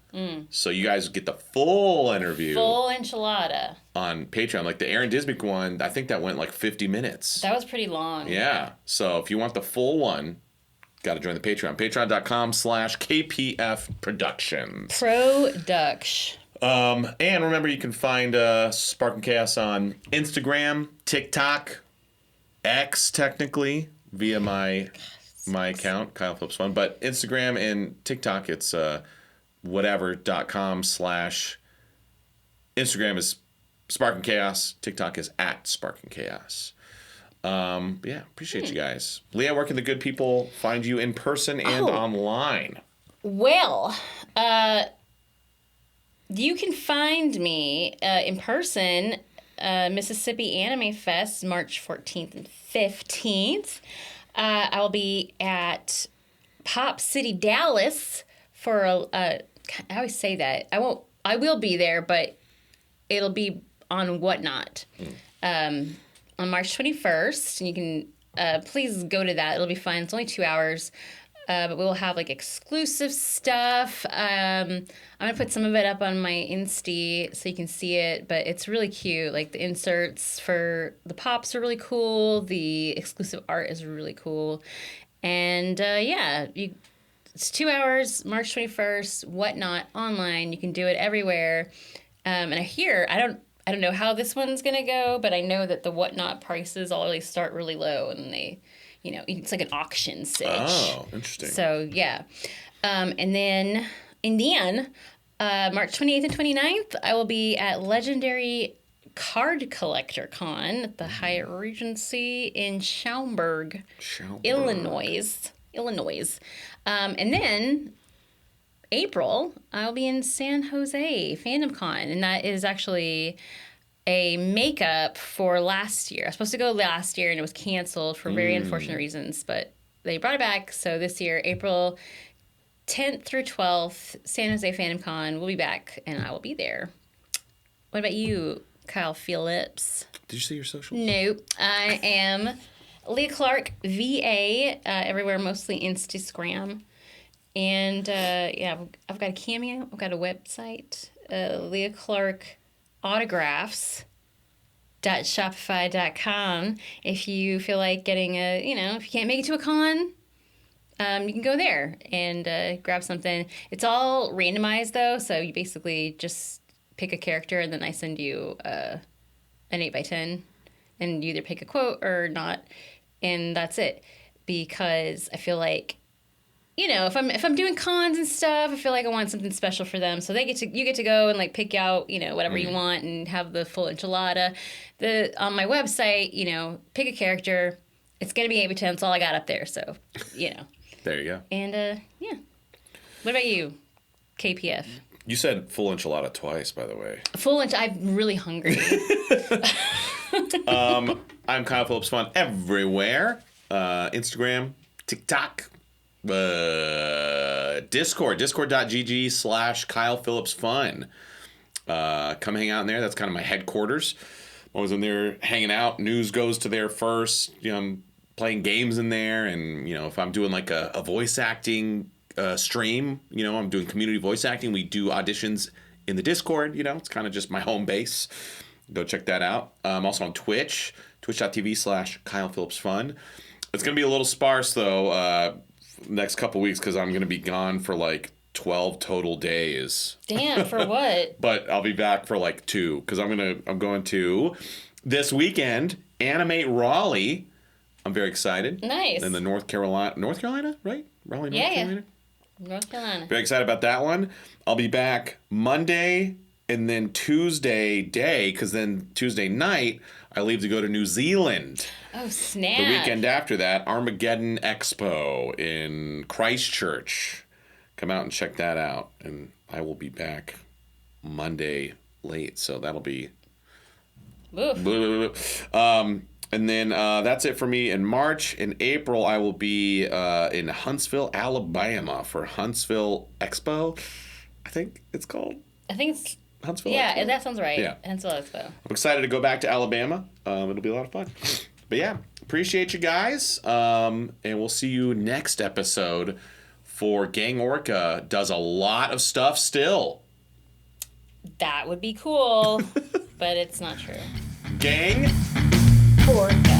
So you guys get the full interview. Full enchilada. On Patreon. Like the Aaron Dismuke one, I think that went like 50 minutes. That was pretty long. Yeah. So if you want the full one, got to join the Patreon. Patreon.com/KPF Productions. Production. And remember, you can find Spark and Chaos on Instagram, TikTok, X, technically, via my account, Kyle Phillips Fun. But Instagram and TikTok, it's whatever.com/ Instagram is Spark and Chaos. TikTok is @Spark and Chaos. Yeah, appreciate you guys. Leah, where can the good people find you in person and online? Well, you can find me in person, Mississippi Anime Fest, March 14th and 15th. I will be at Pop City, Dallas for I always say that. I will be there, but it'll be on Whatnot on March 21st. And you can please go to that. It'll be fun. It's only 2 hours. But we will have like exclusive stuff. I'm gonna put some of it up on my Insta so you can see it. But it's really cute. Like the inserts for the pops are really cool. The exclusive art is really cool. And it's 2 hours, March 21st. Whatnot online. You can do it everywhere. And I don't know how this one's gonna go, but I know that the Whatnot prices always start really low, and they. It's like an auction stage. Oh, interesting. So, yeah. And then, March 28th and 29th, I will be at Legendary Card Collector Con at the Hyatt Regency in Schaumburg, Illinois. And then, April, I'll be in San Jose, Fandom Con. And that is actually a makeup for last year. I was supposed to go last year and it was canceled for very unfortunate reasons, but they brought it back. So this year, April 10th through 12th, San Jose Phantom Con, we'll be back and I will be there. What about you, Kyle Phillips? Did you see your socials? Nope. I am Leah Clark, VA, everywhere, mostly Instagram. And I've got a Cameo, I've got a website, Leah Clark autographs.shopify.com. If you feel like getting if you can't make it to a con, you can go there and grab something. It's all randomized though, so you basically just pick a character and then I send you an 8x10 and you either pick a quote or not, and that's it. Because I feel like if I'm doing cons and stuff, I feel like I want something special for them. So you get to go and like pick out, whatever you want and have the full enchilada. On my website, pick a character. It's gonna be 8x10. That's all I got up there. So, There you go. And what about you, KPF? You said full enchilada twice, by the way. I'm really hungry. I'm Kyle Phillips Fun everywhere. Instagram, TikTok. discord.gg/Kyle Phillips Fun. Come hang out in there. That's kind of my headquarters. I'm always in there hanging out. News goes to there first. I'm playing games in there, and if I'm doing like a voice acting stream, I'm doing community voice acting. We do auditions in the Discord. It's kind of just my home base. Go check that out. I'm also on Twitch, twitch.tv/Kyle Phillips Fun. It's gonna be a little sparse though. Next couple weeks because I'm gonna be gone for like 12 total days. Damn, for what? But I'll be back for like 2 because I'm going to this weekend animate Raleigh. I'm very excited. Nice. In the North Carolina, right? Raleigh, North Carolina. North Carolina. Very excited about that one. I'll be back Monday and then Tuesday day because then Tuesday night I leave to go to New Zealand. Oh, snap. The weekend after that, Armageddon Expo in Christchurch. Come out and check that out. And I will be back Monday late, so that'll be... And then that's it for me in March. In April, I will be in Huntsville, Alabama for Huntsville Expo. I think it's called I think it's Huntsville. yeah, Expo. that sounds right. Yeah. Huntsville Expo. I'm excited to go back to Alabama. It'll be a lot of fun. But yeah, appreciate you guys. And we'll see you next episode for Gang Orca does a lot of stuff still. That would be cool, but it's not true. Gang Orca.